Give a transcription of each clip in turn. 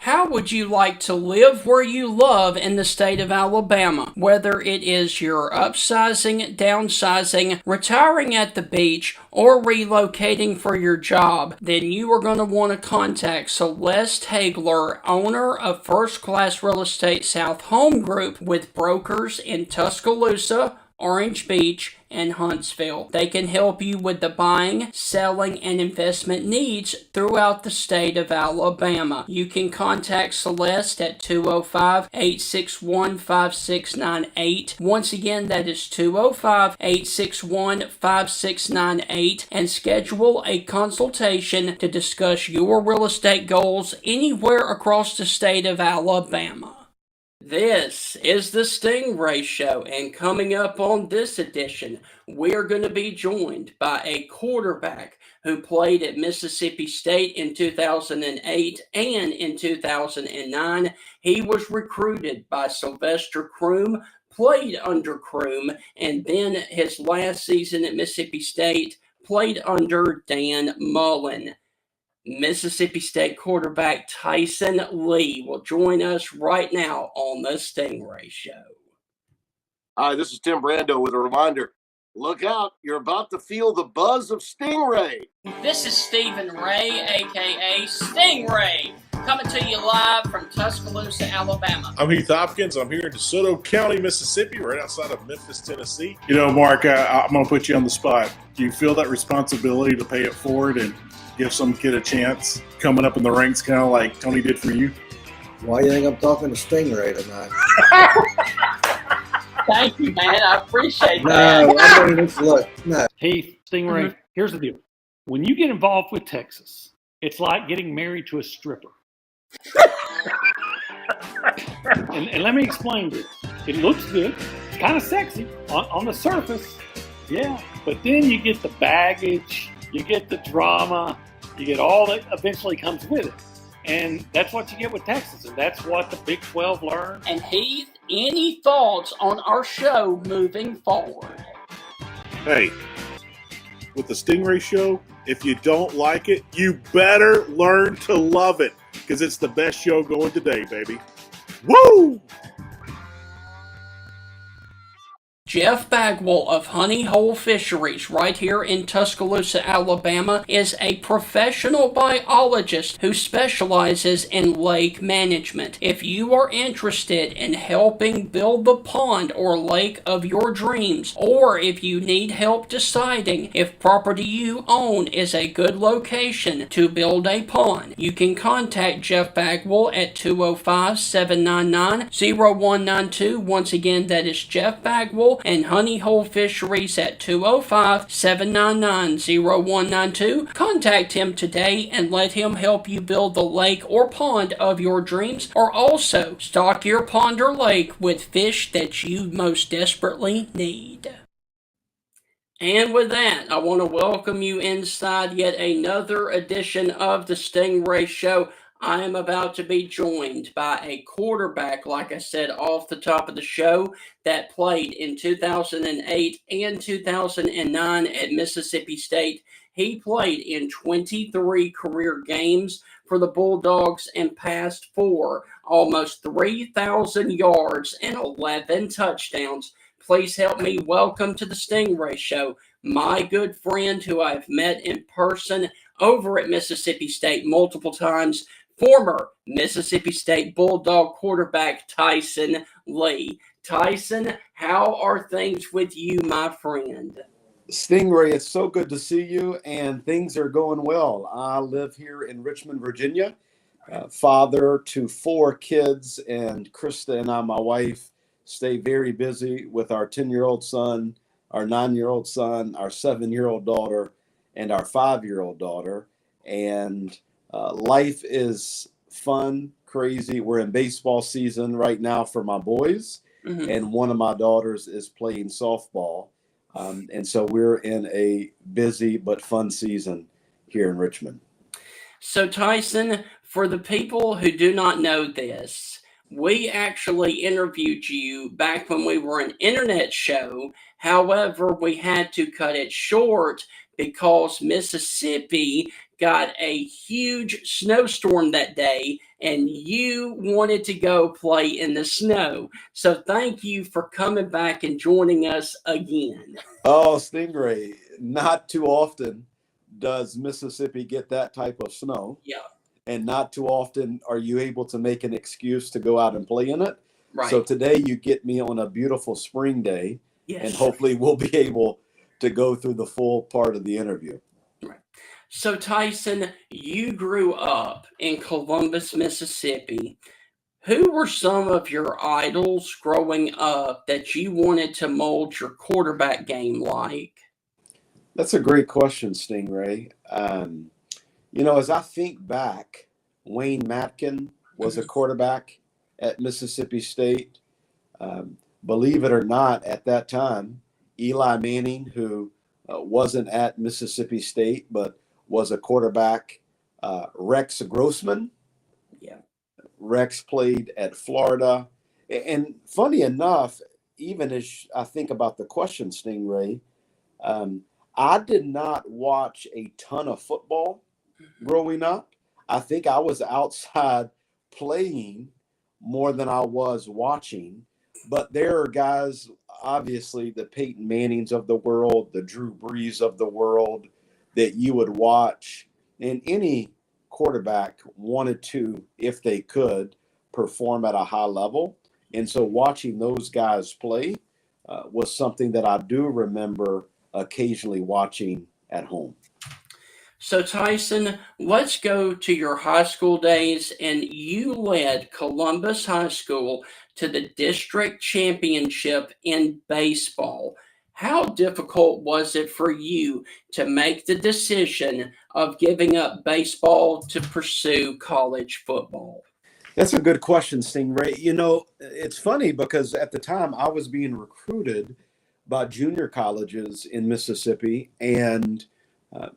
How would you like to live where you love in the state of Alabama? Whether it is you're upsizing, downsizing, retiring at the beach, or relocating for your job, then you are going to want to contact Celeste Hagler, owner of First Class Real Estate South Home Group, with brokers in Tuscaloosa, Orange Beach, and Huntsville. They can help you with the buying, selling, and investment needs throughout the state of Alabama. You can contact Celeste at 205-861-5698. Once again, that is 205-861-5698, and schedule a consultation to discuss your real estate goals anywhere across the state of Alabama. This is the Stingray Show, and coming up on this edition, we're going to be joined by a quarterback who played at Mississippi State in 2008 and in 2009. He was recruited by Sylvester Croom, played under Croom, and then his last season at Mississippi State played under Dan Mullen. Mississippi State quarterback Tyson Lee will join us right now on the Stingray Show. Hi, this is Tim Brando with a reminder. Look out, you're about to feel the buzz of Stingray. This is Stephen Ray, a.k.a. Stingray, coming to you live from Tuscaloosa, Alabama. I'm Heath Hopkins. I'm here in DeSoto County, Mississippi, right outside of Memphis, Tennessee. You know, Mark, I'm going to put you on the spot. Do you feel that responsibility to pay it forward and give some kid a chance coming up in the ranks, kind of like Tony did for you? Why do you think I'm talking to Stingray tonight? Thank you, man. I appreciate that. Look, no. Heath, Stingray, Here's the deal. When you get involved with Texas, it's like getting married to a stripper. and let me explain this. It looks good. It's kind of sexy on the surface. Yeah. But then you get the baggage, you get the drama, you get all that eventually comes with it. And that's what you get with Texas, and that's what the Big 12 learned. And Heath, any thoughts on our show moving forward? Hey, with the Stingray Show, if you don't like it, you better learn to love it, because it's the best show going today, baby. Woo! Jeff Bagwell of Honey Hole Fisheries right here in Tuscaloosa, Alabama is a professional biologist who specializes in lake management. If you are interested in helping build the pond or lake of your dreams, or if you need help deciding if property you own is a good location to build a pond, you can contact Jeff Bagwell at 205-799-0192. Once again, that is Jeff Bagwell and Honey Hole Fisheries at 205-799-0192. Contact him today and let him help you build the lake or pond of your dreams, or also stock your pond or lake with fish that you most desperately need. And with that, I want to welcome you inside yet another edition of the Stingray Show. I am about to be joined by a quarterback, like I said off the top of the show, that played in 2008 and 2009 at Mississippi State. He played in 23 career games for the Bulldogs and passed for almost 3,000 yards and 11 touchdowns. Please help me welcome to the Stingray Show my good friend who I've met in person over at Mississippi State multiple times, former Mississippi State Bulldog quarterback Tyson Lee. Tyson, how are things with you, my friend? Stingray, it's so good to see you, and things are going well. I live here in Richmond, Virginia, father to 4 kids, and Krista and I, my wife, stay very busy with our 10-year-old son, our 9-year-old son, our 7-year-old daughter, and our 5-year-old daughter. And life is fun, crazy. We're in baseball season right now for my boys, and one of my daughters is playing softball. And so we're in a busy but fun season here in Richmond. So Tyson, for the people who do not know this, we actually interviewed you back when we were an internet show. However, we had to cut it short because Mississippi got a huge snowstorm that day, and you wanted to go play in the snow. So thank you for coming back and joining us again. Oh, Stingray, not too often does Mississippi get that type of snow, Yeah, and not too often are you able to make an excuse to go out and play in it. So right. today you get me on a beautiful spring day, and Yes. hopefully we'll be able to go through the full part of the interview. Right. So Tyson, you grew up in Columbus, Mississippi. Who were some of your idols growing up that you wanted to mold your quarterback game like? That's a great question, Stingray. As I think back, Wayne Matkin was a quarterback at Mississippi State. Believe it or not, at that time, Eli Manning, who wasn't at Mississippi State but was a quarterback, Rex Grossman. Yeah. Rex played at Florida. And funny enough, even as I think about the question, Stingray, um, I did not watch a ton of football growing up. I think I was outside playing more than I was watching. But there are guys, obviously, the Peyton Mannings of the world, the Drew Brees of the world, that you would watch. And any quarterback wanted to, if they could, perform at a high level. And so watching those guys play was something that I do remember occasionally watching at home. So, Tyson, let's go to your high school days, and you led Columbus High School to the district championship in baseball. How difficult was it for you to make the decision of giving up baseball to pursue college football? That's a good question, Stingray. It's funny because at the time I was being recruited by junior colleges in Mississippi, and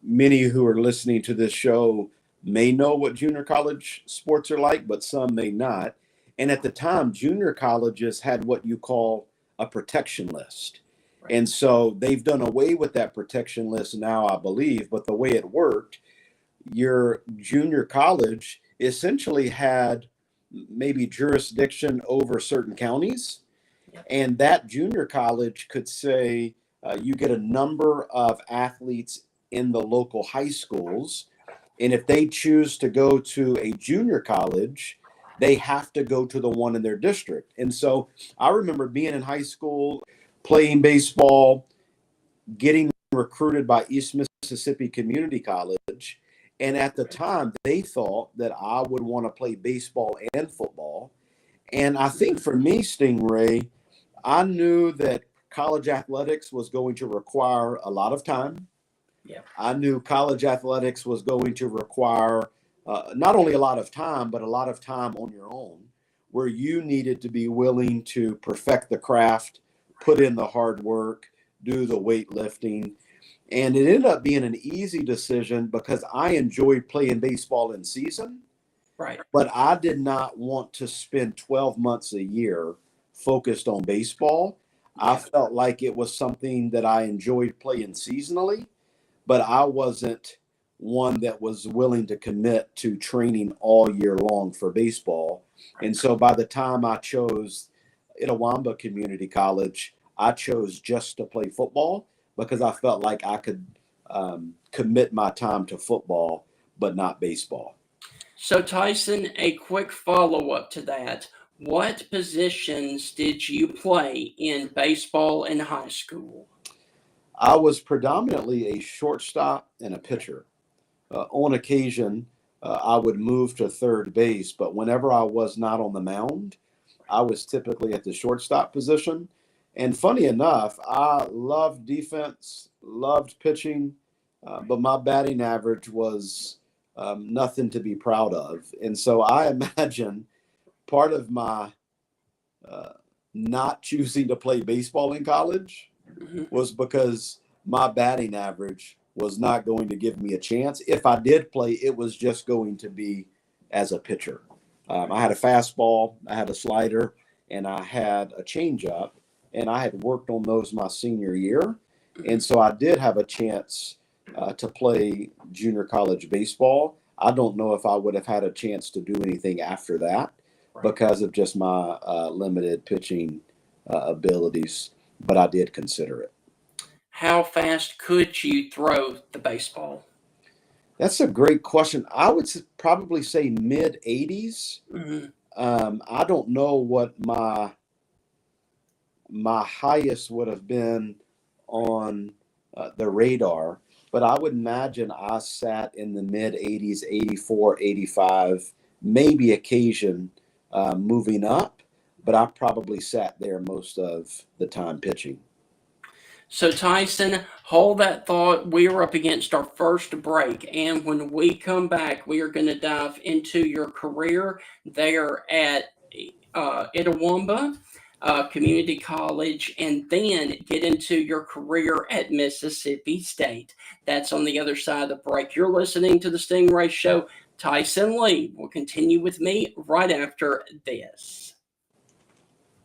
many who are listening to this show may know what junior college sports are like, but some may not. And at the time, junior colleges had what you call a protection list. Right. And so they've done away with that protection list now, I believe. But the way it worked, your junior college essentially had maybe jurisdiction over certain counties. And that junior college could say you get a number of athletes in the local high schools. And if they choose to go to a junior college, they have to go to the one in their district. And so I remember being in high school, playing baseball, getting recruited by East Mississippi Community College. And at the time, they thought that I would want to play baseball and football. And I think for me, Stingray, I knew that college athletics was going to require a lot of time. Yeah. I knew college athletics was going to require not only a lot of time, but a lot of time on your own, where you needed to be willing to perfect the craft, put in the hard work, do the weightlifting. And it ended up being an easy decision because I enjoyed playing baseball in season. Right. But I did not want to spend 12 months a year focused on baseball. I felt like it was something that I enjoyed playing seasonally, but I wasn't one that was willing to commit to training all year long for baseball. And so by the time I chose Itawamba Community College, I chose just to play football because I felt like I could commit my time to football, but not baseball. So, Tyson, a quick follow up to that. What positions did you play in baseball in high school? I was predominantly a shortstop and a pitcher. On occasion, I would move to third base, but whenever I was not on the mound, I was typically at the shortstop position. And funny enough, I loved defense, loved pitching, but my batting average was nothing to be proud of. And so I imagine part of my not choosing to play baseball in college was because my batting average was not going to give me a chance. If I did play, it was just going to be as a pitcher. I had a fastball, I had a slider, and I had a changeup, and I had worked on those my senior year. And so I did have a chance to play junior college baseball. I don't know if I would have had a chance to do anything after that because of just my limited pitching abilities, but I did consider it. How fast could you throw the baseball? That's a great question. I would probably say mid 80s. Mhm. I don't know what my highest would have been on the radar, but I would imagine I sat in the mid 80s, 84, 85, maybe occasion moving up, but I probably sat there most of the time pitching. So, Tyson, hold that thought. We are up against our first break. And when we come back, we are going to dive into your career there at Itawamba Community College and then get into your career at Mississippi State. That's on the other side of the break. You're listening to the Stingray Show. Tyson Lee will continue with me right after this.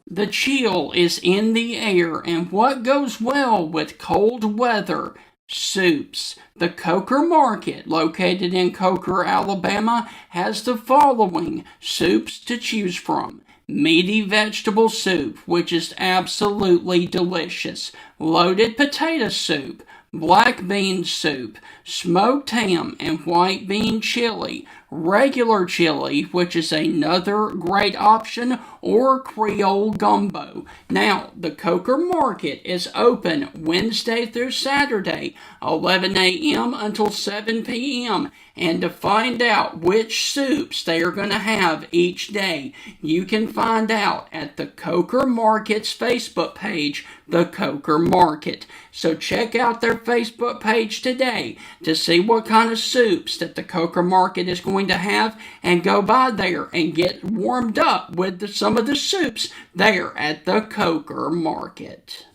The chill is in the air, and what goes well with cold weather? Soups. The Coker Market, located in Coker, Alabama, has the following soups to choose from. Meaty vegetable soup, which is absolutely delicious. Loaded potato soup. Black bean soup, smoked ham and white bean chili, regular chili, which is another great option, or Creole gumbo. Now, the Coker Market is open Wednesday through Saturday, 11 a.m. until 7 p.m. And to find out which soups they are going to have each day, you can find out at the Coker Market's Facebook page, The Coker Market. So check out their Facebook page today to see what kind of soups that the Coker Market is going to have, and go by there and get warmed up with some of the soups there at the Coker Market.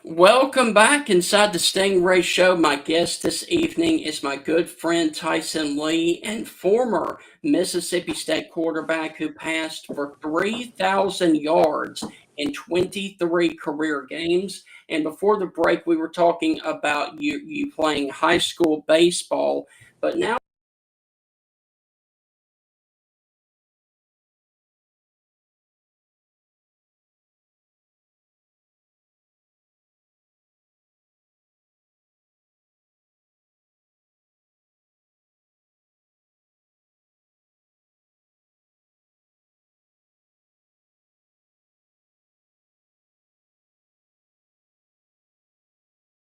Welcome back inside the Stingray Show. My guest this evening is my good friend Tyson Lee, and former Mississippi State quarterback who passed for 3,000 yards in 23 career games. And before the break, we were talking about you playing high school baseball, but now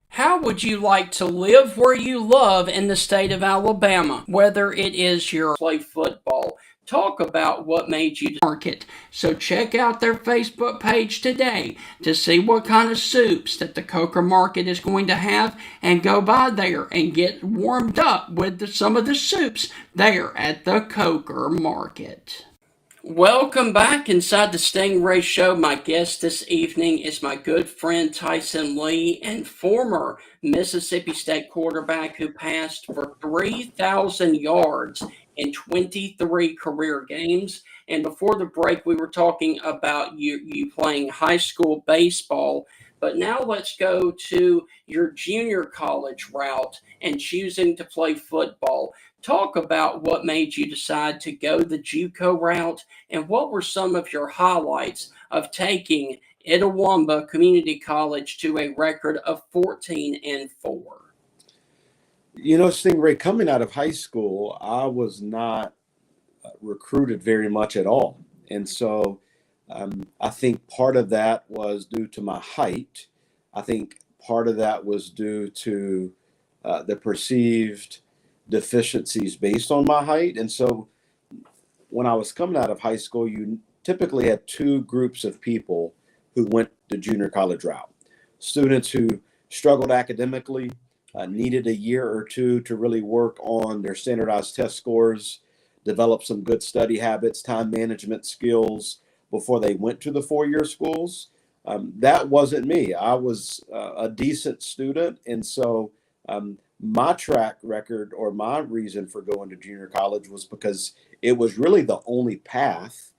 how would you like to live where you love in the state of Alabama? Whether it is your play football, talk about what made you market. So check out their Facebook page today to see what kind of soups that the Coker Market is going to have, and go by there and get warmed up with some of the soups there at the Coker Market. Welcome back inside the Stingray Show. My guest this evening is my good friend Tyson Lee, and former Mississippi State quarterback who passed for 3,000 yards in 23 career games. And before the break, we were talking about you playing high school baseball. But now let's go to your junior college route and choosing to play football. Talk about what made you decide to go the JUCO route, and what were some of your highlights of taking Itawamba Community College to a record of 14-4? You know, Stingray, coming out of high school, I was not recruited very much at all. And so I think part of that was due to my height. I think part of that was due to the perceived deficiencies based on my height. And so when I was coming out of high school, you typically had two groups of people who went the junior college route. Students who struggled academically, needed a year or two to really work on their standardized test scores, develop some good study habits, time management skills before they went to the four-year schools. That wasn't me. I was a decent student. And so my track record, or my reason for going to junior college, was because it was really the only path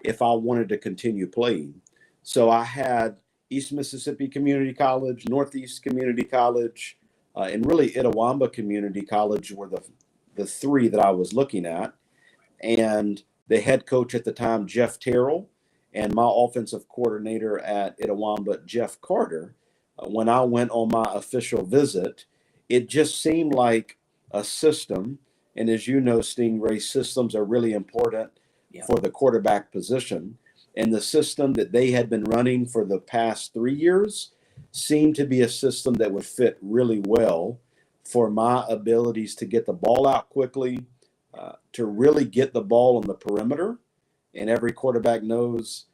if I wanted to continue playing. So I had East Mississippi Community College, Northeast Community College, and really Itawamba Community College were the the three that I was looking at. And the head coach at the time, Jeff Terrell, and my offensive coordinator at Itawamba, Jeff Carter, when I went on my official visit, it just seemed like a system. And as you know, Stingray, systems are really important for the quarterback position. And the system that they had been running for the past 3 years seemed to be a system that would fit really well for my abilities to get the ball out quickly, to really get the ball on the perimeter. And every quarterback knows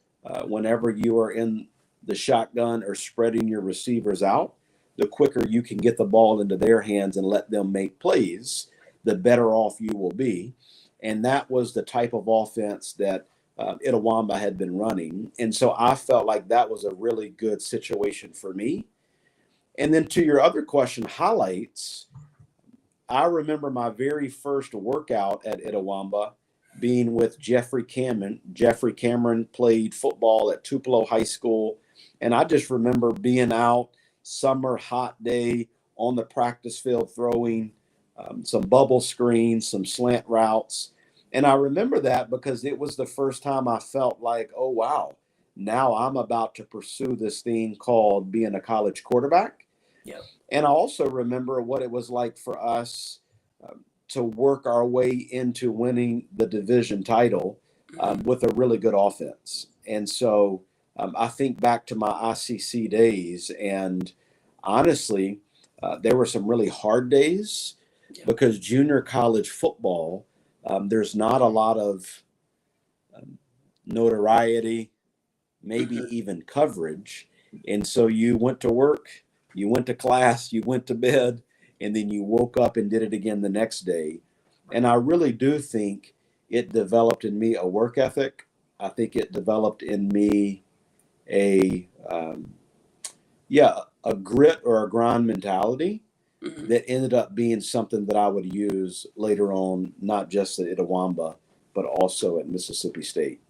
whenever you are in the shotgun or spreading your receivers out, the quicker you can get the ball into their hands and let them make plays, the better off you will be. And that was the type of offense that Itawamba had been running. And so I felt like that was a really good situation for me. And then to your other question, highlights, I remember my very first workout at Itawamba being with Jeffrey Cameron. Jeffrey Cameron played football at Tupelo High School. And I just remember being out summer, hot day on the practice field throwing some bubble screens, some slant routes. And I remember that because it was the first time I felt like, oh, wow, now I'm about to pursue this thing called being a college quarterback. Yep. And I also remember what it was like for us to work our way into winning the division title with a really good offense. And so I think back to my ICC days, and honestly, there were some really hard days because junior college football, there's not a lot of notoriety, maybe even coverage. And so you went to work, you went to class, you went to bed, and then you woke up and did it again the next day. And I really do think it developed in me a work ethic. I think it developed in me a grit or a grind mentality that ended up being something that I would use later on, not just at Itawamba, but also at Mississippi State.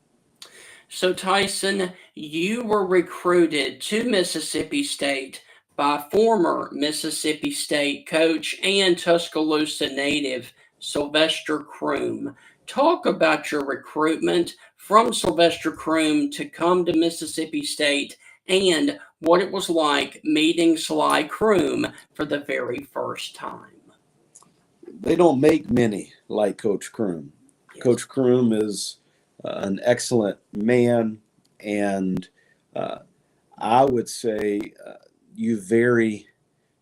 So, Tyson, you were recruited to Mississippi State by former Mississippi State coach and Tuscaloosa native Sylvester Croom. Talk about your recruitment from Sylvester Croom to come to Mississippi State and what it was like meeting Sly Croom for the very first time. They don't make many like Coach Croom. Yes. Coach Croom is an excellent man, and I would say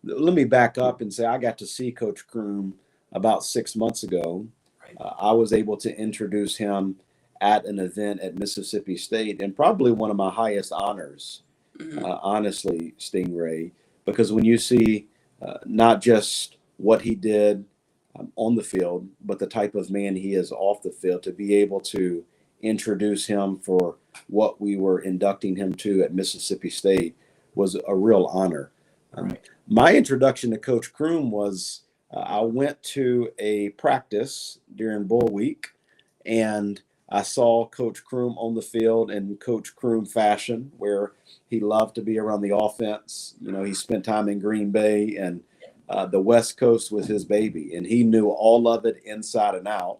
let me back up and say I got to see Coach Croom about 6 months ago. Right. I was able to introduce him at an event at Mississippi State, and probably one of my highest honors, honestly, Stingray, because when you see not just what he did on the field, but the type of man he is off the field, to be able to introduce him for what we were inducting him to at Mississippi State was a real honor. Right. My introduction to Coach Croom was I went to a practice during Bull Week, and I saw Coach Croom on the field in Coach Croom fashion, where he loved to be around the offense. You know, he spent time in Green Bay, and the West Coast was his baby, and he knew all of it inside and out.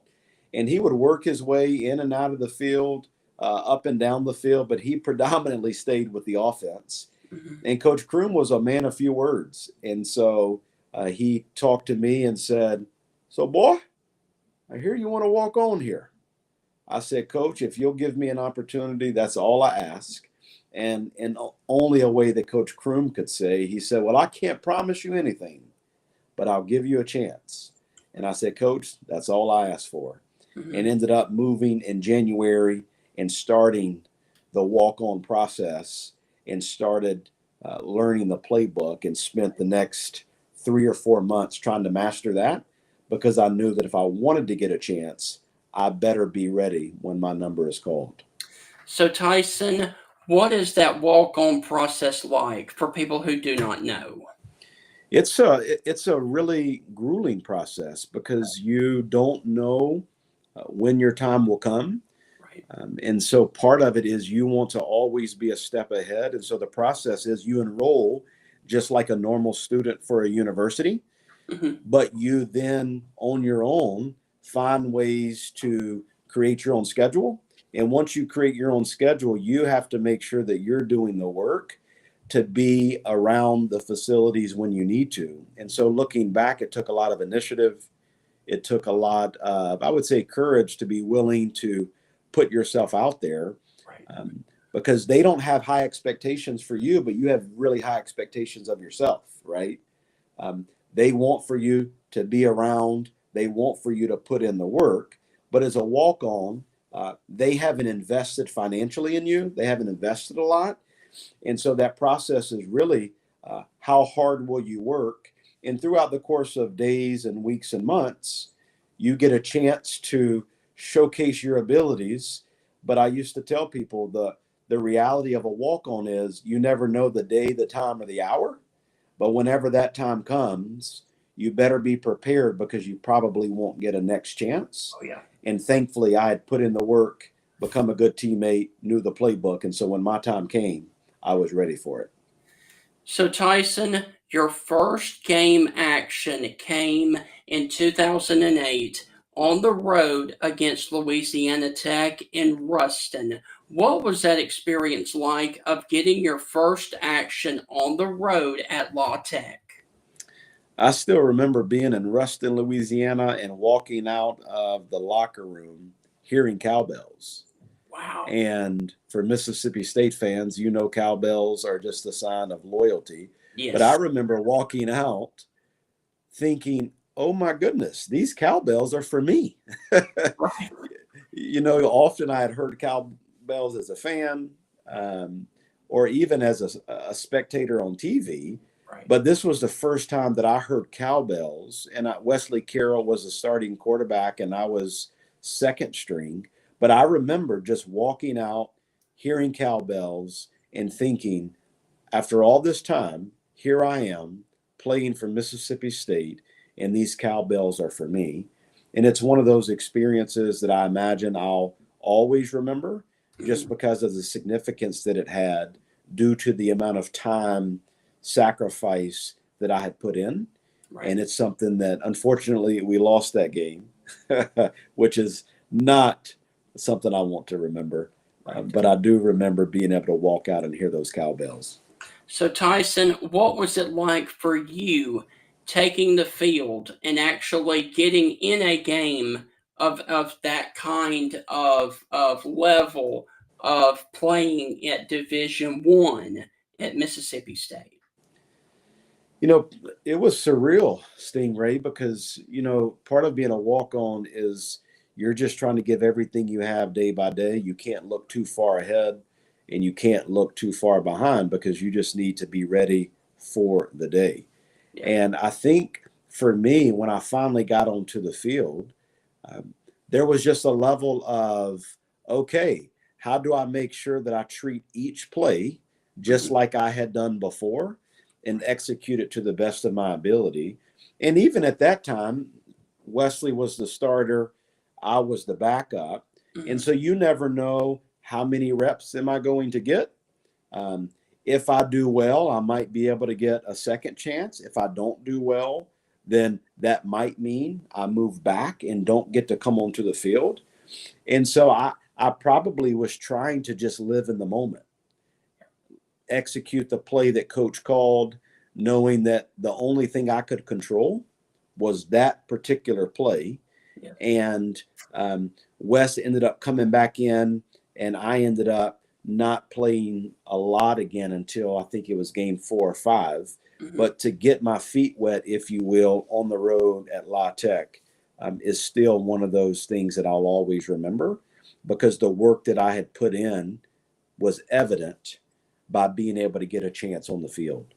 And he would work his way in and out of the field, up and down the field, but he predominantly stayed with the offense. And Coach Croom was a man of few words. And so he talked to me and said, "So, boy, I hear you want to walk on here." I said, "Coach, if you'll give me an opportunity, that's all I ask." And in only a way that Coach Croom could say, he said, "Well, I can't promise you anything, but I'll give you a chance." And I said, "Coach, that's all I asked for." And ended up moving in January and starting the walk-on process, and started learning the playbook, and spent the next 3 or 4 months trying to master that, because I knew that if I wanted to get a chance, I better be ready when my number is called. So, Tyson, what is that walk-on process like for people who do not know? It's a really grueling process because you don't know when your time will come. Right. And so part of it is you want to always be a step ahead. And so the process is you enroll just like a normal student for a university. Mhm. but you then on your own find ways to create your own schedule. And once you create your own schedule, you have to make sure that you're doing the work to be around the facilities when you need to. And so looking back, it took a lot of initiative. It took a lot of, I would say, courage to be willing to put yourself out there, Right. because they don't have high expectations for you, but you have really high expectations of yourself, right? They want for you to be around. They want for you to put in the work. But as a walk on, they haven't invested financially in you. They haven't invested a lot. And so that process is really how hard will you work? And throughout the course of days and weeks and months, you get a chance to showcase your abilities. But I used to tell people the reality of a walk on is you never know the day, the time, or the hour. But whenever that time comes, you better be prepared because you probably won't get a next chance. Oh yeah. And thankfully, I had put in the work, become a good teammate, knew the playbook. And so when my time came, I was ready for it. So, Tyson, your first game action came in 2008 on the road against Louisiana Tech in Ruston. What was that experience like of getting your first action on the road at La Tech? I still remember being in Ruston, Louisiana, and walking out of the locker room hearing cowbells. Wow. And for Mississippi State fans, you know, cowbells are just a sign of loyalty. But I Yes. remember walking out thinking, oh my goodness, these cowbells are for me. Right. You know, often I had heard cowbells as a fan, or even as a spectator on TV. Right. But this was the first time that I heard cowbells, and Wesley Carroll was the starting quarterback, and I was second string. But I remember just walking out, hearing cowbells, and thinking, after all this time, here I am playing for Mississippi State, and these cowbells are for me. And it's one of those experiences that I imagine I'll always remember just Mhm. because of the significance that it had due to the amount of time, sacrifice that I had put in. Right. And it's something that unfortunately we lost that game, which is not something I want to remember. Right. But I do remember being able to walk out and hear those cowbells. So, Tyson, what was it like for you taking the field and actually getting in a game of that kind of level of playing at Division I at Mississippi State? You know, it was surreal, Stingray, because, you know, part of being a walk on is you're just trying to give everything you have day by day. You can't look too far ahead and you can't look too far behind because you just need to be ready for the day. Yeah. And I think for me, when I finally got onto the field, um, there was just a level of, okay, how do I make sure that I treat each play just Mhm. like I had done before and execute it to the best of my ability? And even at that time, Wesley was the starter, I was the backup. And Mhm. so you never know how many reps am I going to get. Um, if I do well, I might be able to get a second chance. If I don't do well, then that might mean I move back and don't get to come onto the field. And so I probably was trying to just live in the moment, execute the play that coach called, knowing that the only thing I could control was that particular play. Yeah. And Wes ended up coming back in, and I ended up not playing a lot again until I think it was game 4 or 5. Mhm. But to get my feet wet, if you will, on the road at La Tech is still one of those things that I'll always remember because the work that I had put in was evident by being able to get a chance on the field.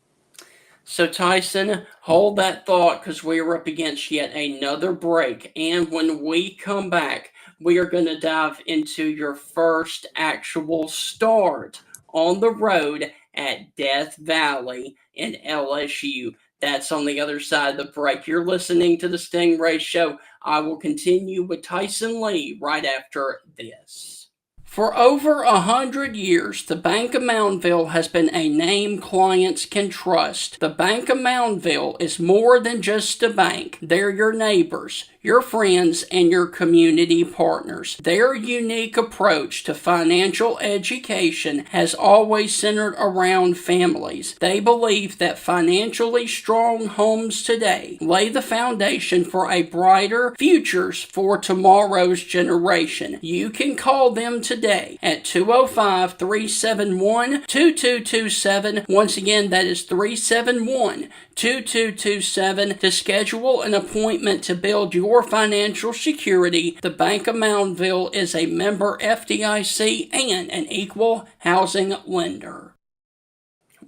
So, Tyson, hold that thought because we are up against yet another break. And when we come back, we are going to dive into your first actual start on the road at Death Valley in LSU. That's on the other side of the break. You're listening to the Stingray Show. I will continue with Tyson Lee right after this. For over 100 years, the Bank of Moundville has been a name clients can trust. The Bank of Moundville is more than just a bank. They're your neighbors, your friends, and your community partners. Their unique approach to financial education has always centered around families. They believe that financially strong homes today lay the foundation for a brighter futures for tomorrow's generation. You can call them today at 205-371-2227. Once again, that is 371-2227 to schedule an appointment to build your financial security. The Bank of Moundville is a member FDIC and an equal housing lender.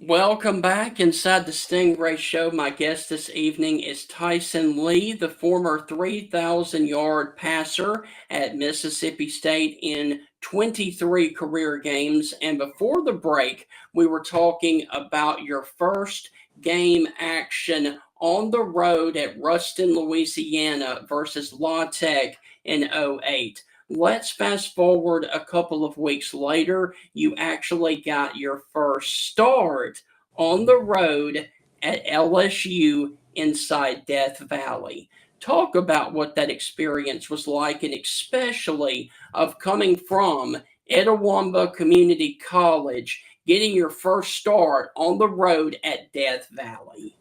Welcome back inside the Stingray Show. My guest this evening is Tyson Lee, the former 3,000-yard passer at Mississippi State in 23 career games. And before the break, we were talking about your first game action on the road at Ruston, Louisiana versus La Tech in 08. Let's fast forward a couple of weeks later. You actually got your first start on the road at LSU inside Death Valley. Talk about what that experience was like, and especially of coming from Etowamba Community College, getting your first start on the road at Death Valley.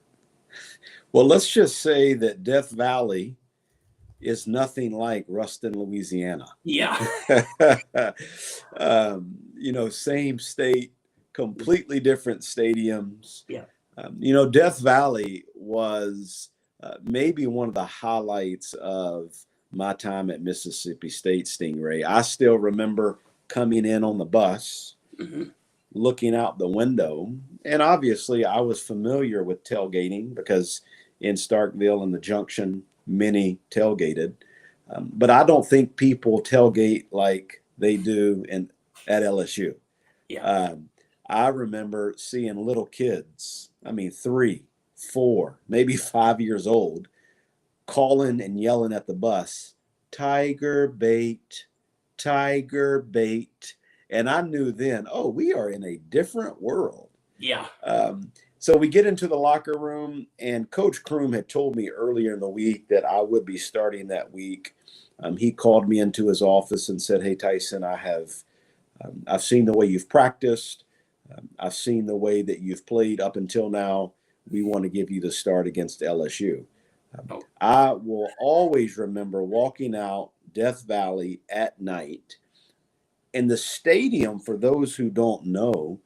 Well, let's just say that Death Valley is nothing like Ruston, Louisiana. Yeah. Same state, completely different stadiums. Yeah. Death Valley was maybe one of the highlights of my time at Mississippi State, Stingray. I still remember coming in on the bus, looking out the window, and obviously I was familiar with tailgating because in Starkville and the Junction, many tailgated, but I don't think people tailgate like they do at LSU. Yeah. I remember seeing little kids, 3, 4, maybe 5 years old, calling and yelling at the bus, "Tiger bait, tiger bait." And I knew then, we are in a different world. Yeah. So we get into the locker room, and Coach Kroom had told me earlier in the week that I would be starting that week. He called me into his office and said, "Hey, Tyson, I've seen the way you've practiced. I've seen the way that you've played up until now. We want to give you the start against LSU." I will always remember walking out Death Valley at night. And the stadium, for those who don't know,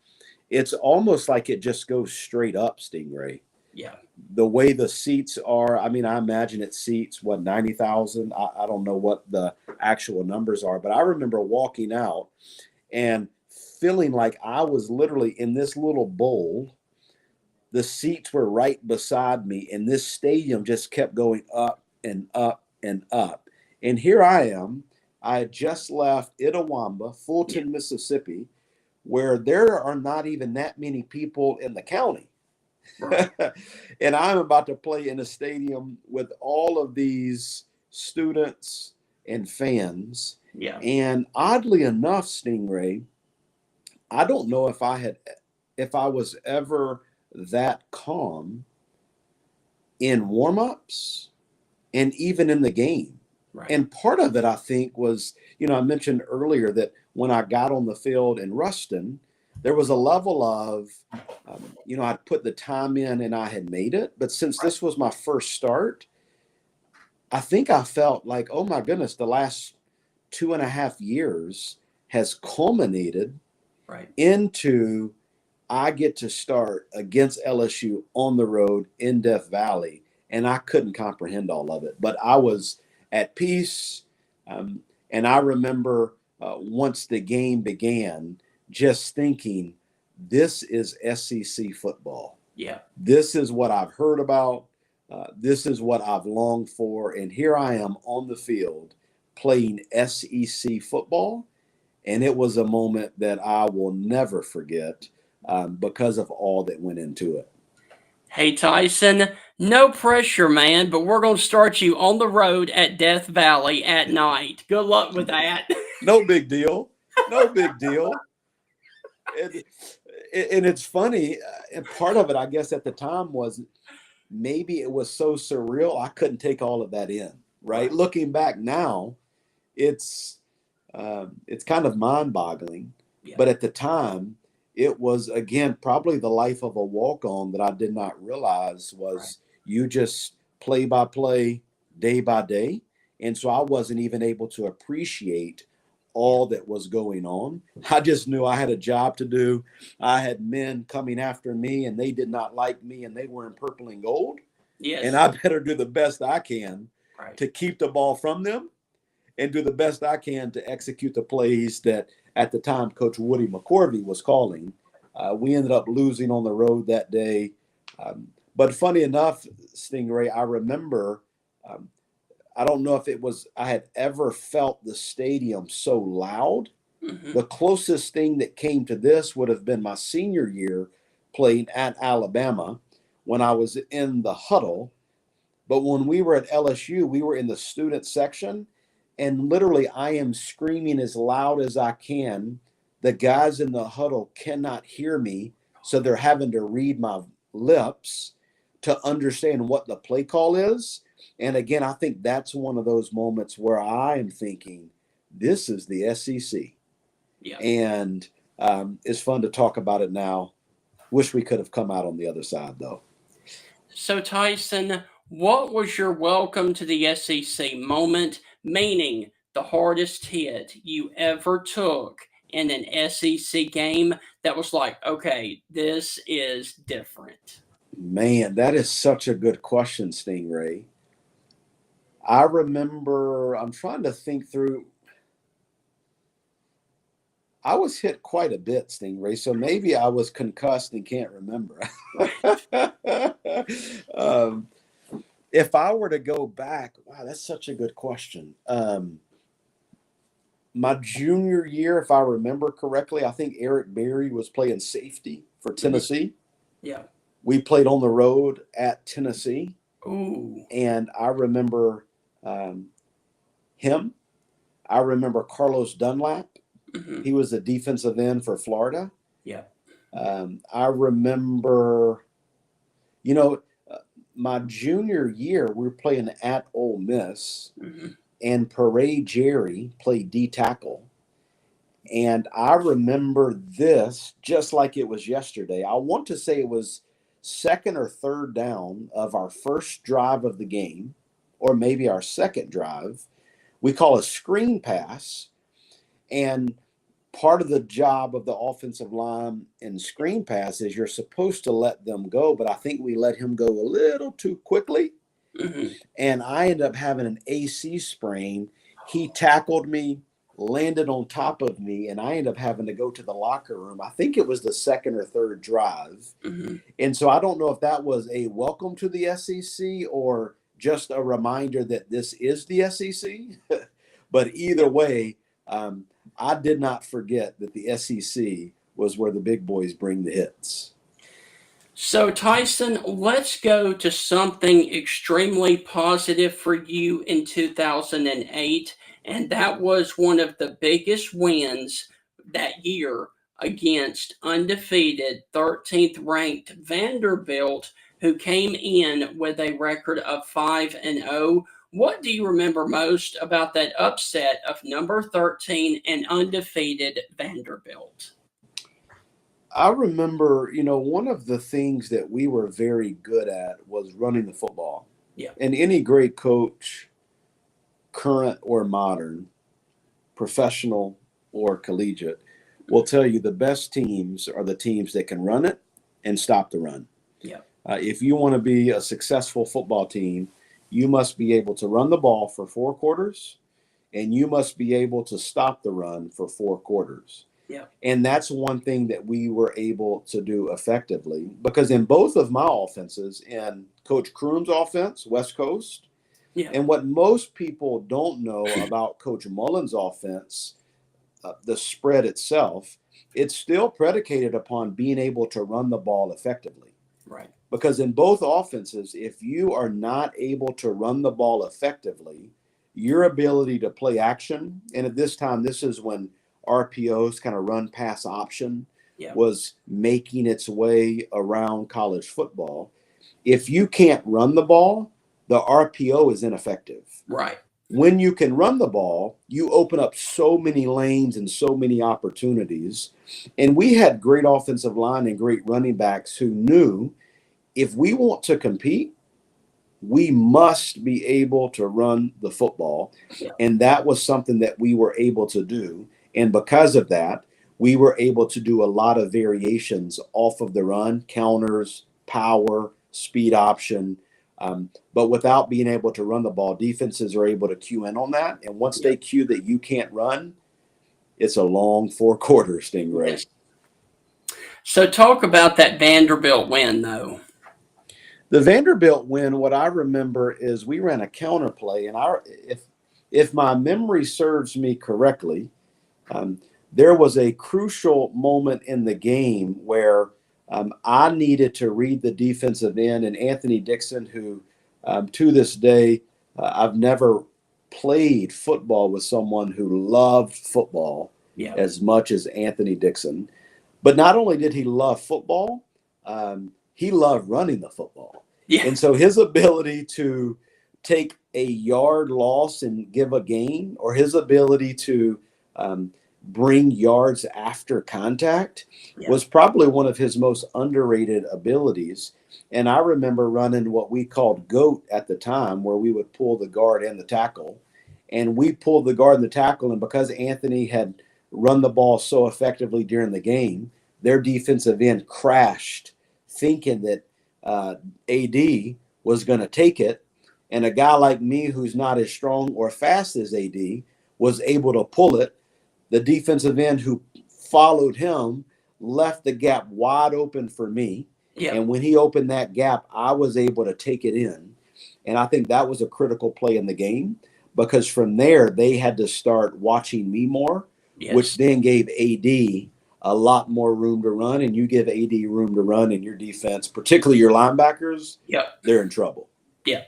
it's almost like it just goes straight up, Stingray. Yeah. The way the seats are, I imagine it seats, 90,000? I don't know what the actual numbers are, but I remember walking out and feeling like I was literally in this little bowl. The seats were right beside me, and this stadium just kept going up and up and up. And here I am. I had just left Itawamba, Fulton, Mississippi, where there are not even that many people in the county. Right. And I'm about to play in a stadium with all of these students and fans. Yeah. And oddly enough, Stingray, I don't know if I was ever that calm in warm-ups and even in the game. Right. And part of it, I think, was, I mentioned earlier that when I got on the field in Ruston, there was a level of, I'd put the time in and I had made it. But since this was my first start, I think I felt like, oh my goodness, the last 2.5 years has culminated into I get to start against LSU on the road in Death Valley. And I couldn't comprehend all of it, but I was at peace. And I remember once the game began, just thinking, this is SEC football. Yeah. This is what I've heard about. This is what I've longed for. And here I am on the field playing SEC football. And it was a moment that I will never forget because of all that went into it. Hey, Tyson, no pressure, man, but we're going to start you on the road at Death Valley at night. Good luck with that. No big deal. No big deal. And, and it's funny. And part of it, I guess, at the time was maybe it was so surreal I couldn't take all of that in. Right. Looking back now, it's kind of mind-boggling. Yeah. But at the time, it was again probably the life of a walk-on that I did not realize was you just play by play, day by day, and so I wasn't even able to appreciate all that was going on. I just knew I had a job to do. I had men coming after me, and they did not like me, and they were in purple and gold. Yes. And I better do the best I can to keep the ball from them and do the best I can to execute the plays that at the time Coach Woody McCorvey was calling. We ended up losing on the road that day. But funny enough, Stingray, I remember, I don't know if it was, I had ever felt the stadium so loud. Mm-hmm. The closest thing that came to this would have been my senior year playing at Alabama when I was in the huddle. But when we were at LSU, we were in the student section. And literally, I am screaming as loud as I can. The guys in the huddle cannot hear me, so they're having to read my lips to understand what the play call is. And again, I think that's one of those moments where I am thinking, this is the SEC. Yeah. And it's fun to talk about it now. Wish we could have come out on the other side, though. So, Tyson, what was your welcome to the SEC moment, meaning the hardest hit you ever took in an SEC game that was like, okay, this is different? Man, that is such a good question, Stingray. I remember, I'm trying to think through. I was hit quite a bit, Stingray, so maybe I was concussed and can't remember. If I were to go back, wow, that's such a good question. My junior year, if I remember correctly, I think Eric Berry was playing safety for Tennessee. Yeah. We played on the road at Tennessee. Ooh. And I remember him. I remember Carlos Dunlap. Mm-hmm. He was the defensive end for Florida. Yeah. I remember, my junior year, we were playing at Ole Miss, Mm-hmm. and Paray Jerry played D tackle. And I remember this just like it was yesterday. I want to say it was second or third down of our first drive of the game, or maybe our second drive. We call a screen pass. And part of the job of the offensive line in screen pass is you're supposed to let them go, but I think we let him go a little too quickly. Mm-hmm. And I ended up having an AC sprain. He tackled me, landed on top of me, and I ended up having to go to the locker room. I think it was the second or third drive. Mm-hmm. And so I don't know if that was a welcome to the SEC or just a reminder that this is the SEC. But either way, I did not forget that the SEC was where the big boys bring the hits. So, Tyson, let's go to something extremely positive for you in 2008, and that was one of the biggest wins that year against undefeated 13th ranked Vanderbilt, who came in with a record of 5-0. What do you remember most about that upset of number 13 and undefeated Vanderbilt? I remember, one of the things that we were very good at was running the football. Yeah. And any great coach, current or modern, professional or collegiate, will tell you the best teams are the teams that can run it and stop the run. Yeah. If you want to be a successful football team, you must be able to run the ball for 4 quarters, and you must be able to stop the run for 4 quarters. Yeah. And that's one thing that we were able to do effectively, because in both of my offenses, in Coach Kroom's offense, West Coast, and what most people don't know about Coach Mullen's offense, the spread itself, it's still predicated upon being able to run the ball effectively. Right. Because in both offenses, if you are not able to run the ball effectively, your ability to play action, and at this time, this is when RPOs, kind of run pass option, Yeah. was making its way around college football. If you can't run the ball, the RPO is ineffective. Right. When you can run the ball, you open up so many lanes and so many opportunities. And we had great offensive line and great running backs who knew if we want to compete, we must be able to run the football. Yeah. And that was something that we were able to do. And because of that, we were able to do a lot of variations off of the run, counters, power, speed option. But without being able to run the ball, defenses are able to cue in on that. And once they cue that you can't run, it's a long 4 quarters, Stingray. Yes. So talk about that Vanderbilt win, though. The Vanderbilt win, what I remember is we ran a counter play, and if my memory serves me correctly, there was a crucial moment in the game where I needed to read the defensive end, and Anthony Dixon, who to this day, I've never played football with someone who loved football as much as Anthony Dixon. But not only did he love football, he loved running the football. Yeah. And so his ability to take a yard loss and give a gain, or his ability to bring yards after contact, was probably one of his most underrated abilities. And I remember running what we called GOAT at the time, where we would pull the guard and the tackle. And we pulled the guard and the tackle, and because Anthony had run the ball so effectively during the game, their defensive end crashed, thinking that AD was going to take it. And a guy like me, who's not as strong or fast as AD, was able to pull it. The defensive end who followed him left the gap wide open for me. Yeah. And when he opened that gap, I was able to take it in. And I think that was a critical play in the game, because from there, they had to start watching me more, which then gave AD a lot more room to run. And you give AD room to run, and your defense, particularly your linebackers, they're in trouble. Yeah.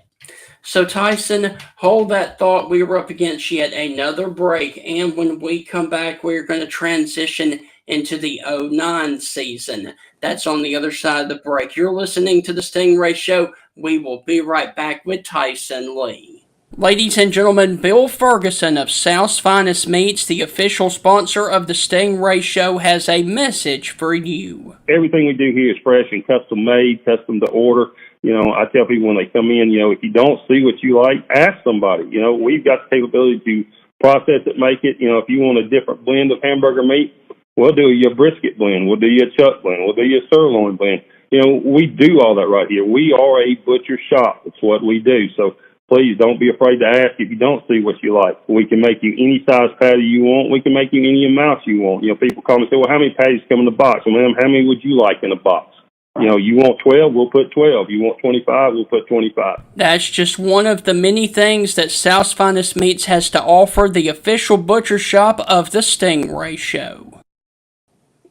So, Tyson, hold that thought. We were up against yet another break. And when we come back, we're going to transition into the 09 season. That's on the other side of the break. You're listening to the Stingray Show. We will be right back with Tyson Lee. Ladies and gentlemen, Bill Ferguson of South's Finest Meats, the official sponsor of the Stingray Show, has a message for you. Everything we do here is fresh and custom made, custom to order. You know, I tell people when they come in, you know, if you don't see what you like, ask somebody. You know, we've got the capability to process it, make it. You know, if you want a different blend of hamburger meat, we'll do your brisket blend. We'll do your chuck blend. We'll do your sirloin blend. You know, we do all that right here. We are a butcher shop. That's what we do. So please don't be afraid to ask if you don't see what you like. We can make you any size patty you want. We can make you any amount you want. You know, people call me and say, well, how many patties come in the box? Well, ma'am, how many would you like in a box? You know, you want 12, we'll put 12. You want 25, we'll put 25. That's just one of the many things that South's Finest Meats has to offer, the official butcher shop of the Stingray Show.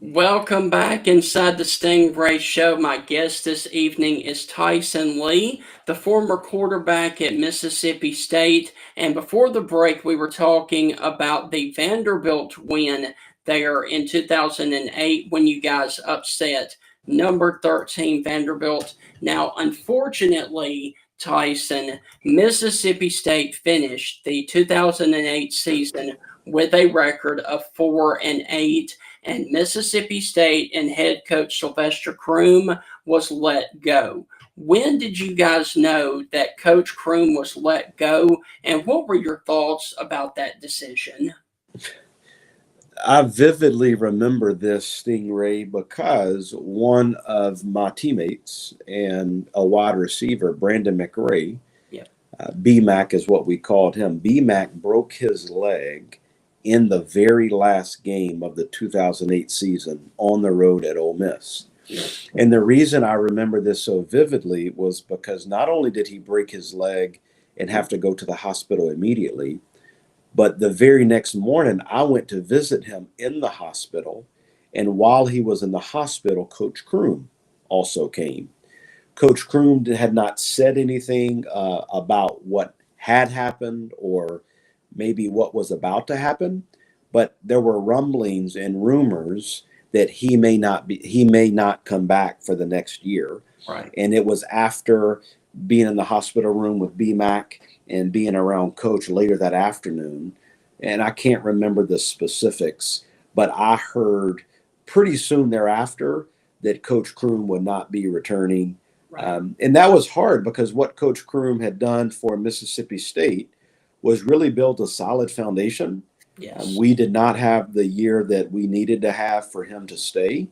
Welcome back inside the Stingray Show. My guest this evening is Tyson Lee, the former quarterback at Mississippi State. And before the break, we were talking about the Vanderbilt win there in 2008 when you guys upset number 13 Vanderbilt. Now, unfortunately, Tyson, Mississippi State finished the 2008 season with a record of 4-8, and Mississippi State and head coach Sylvester Croom was let go. When did you guys know that Coach Croom was let go, and what were your thoughts about that decision? I vividly remember this, Stingray, because one of my teammates and a wide receiver, Brandon McRae, B-Mac is what we called him. B-Mac broke his leg in the very last game of the 2008 season on the road at Ole Miss. And the reason I remember this so vividly was because not only did he break his leg and have to go to the hospital immediately, but the very next morning, I went to visit him in the hospital. And while he was in the hospital, Coach Croom also came. Coach Croom had not said anything about what had happened or maybe what was about to happen. but there were rumblings and rumors that he may not come back for the next year. Right. And it was after being in the hospital room with BMAC and being around Coach later that afternoon. And I can't remember the specifics, but I heard pretty soon thereafter that Coach Kroom would not be returning. Right. And that was hard because what Coach Kroom had done for Mississippi State was really build a solid foundation. Yes. We did not have the year that we needed to have for him to stay,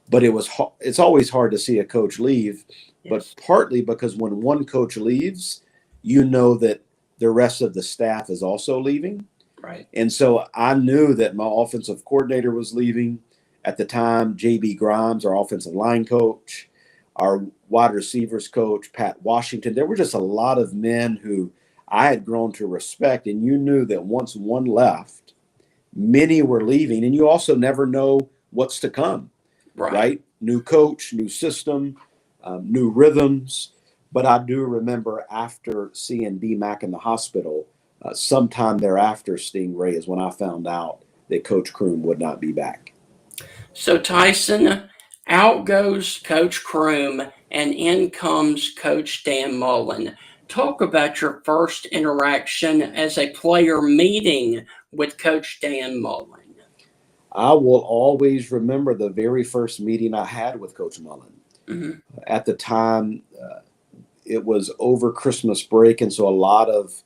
but it's always hard to see a coach leave, but Yes. partly because when one coach leaves, you know that the rest of the staff is also leaving. Right. And so I knew that my offensive coordinator was leaving at the time. JB Grimes, our offensive line coach, our wide receivers coach, Pat Washington. There were just a lot of men who I had grown to respect. And you knew that once one left, many were leaving. And you also never know what's to come, right? New coach, new system, new rhythms. But I do remember after seeing BMAC in the hospital, sometime thereafter, Stingray, is when I found out that Coach Kroom would not be back. So Tyson, out goes Coach Kroom, and in comes Coach Dan Mullen. Talk about your first interaction as a player meeting with Coach Dan Mullen. I will always remember the very first meeting I had with Coach Mullen. Mm-hmm. At the time, it was over Christmas break, and so a lot of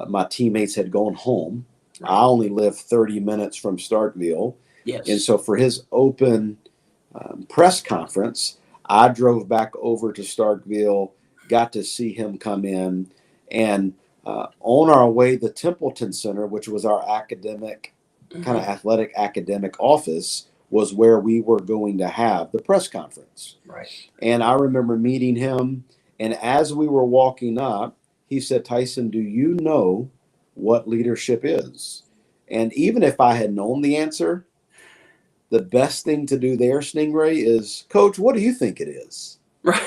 my teammates had gone home. Right. I only lived 30 minutes from Starkville. Yes. And so for his open press conference, I drove back over to Starkville, got to see him come in. And on our way, the Templeton Center, which was our academic, kind of athletic academic office, was where we were going to have the press conference. Right. And I remember meeting him. And as we were walking up, he said, Tyson, do you know what leadership is? And even if I had known the answer, the best thing to do there, Stingray, is, Coach, what do you think it is? Right.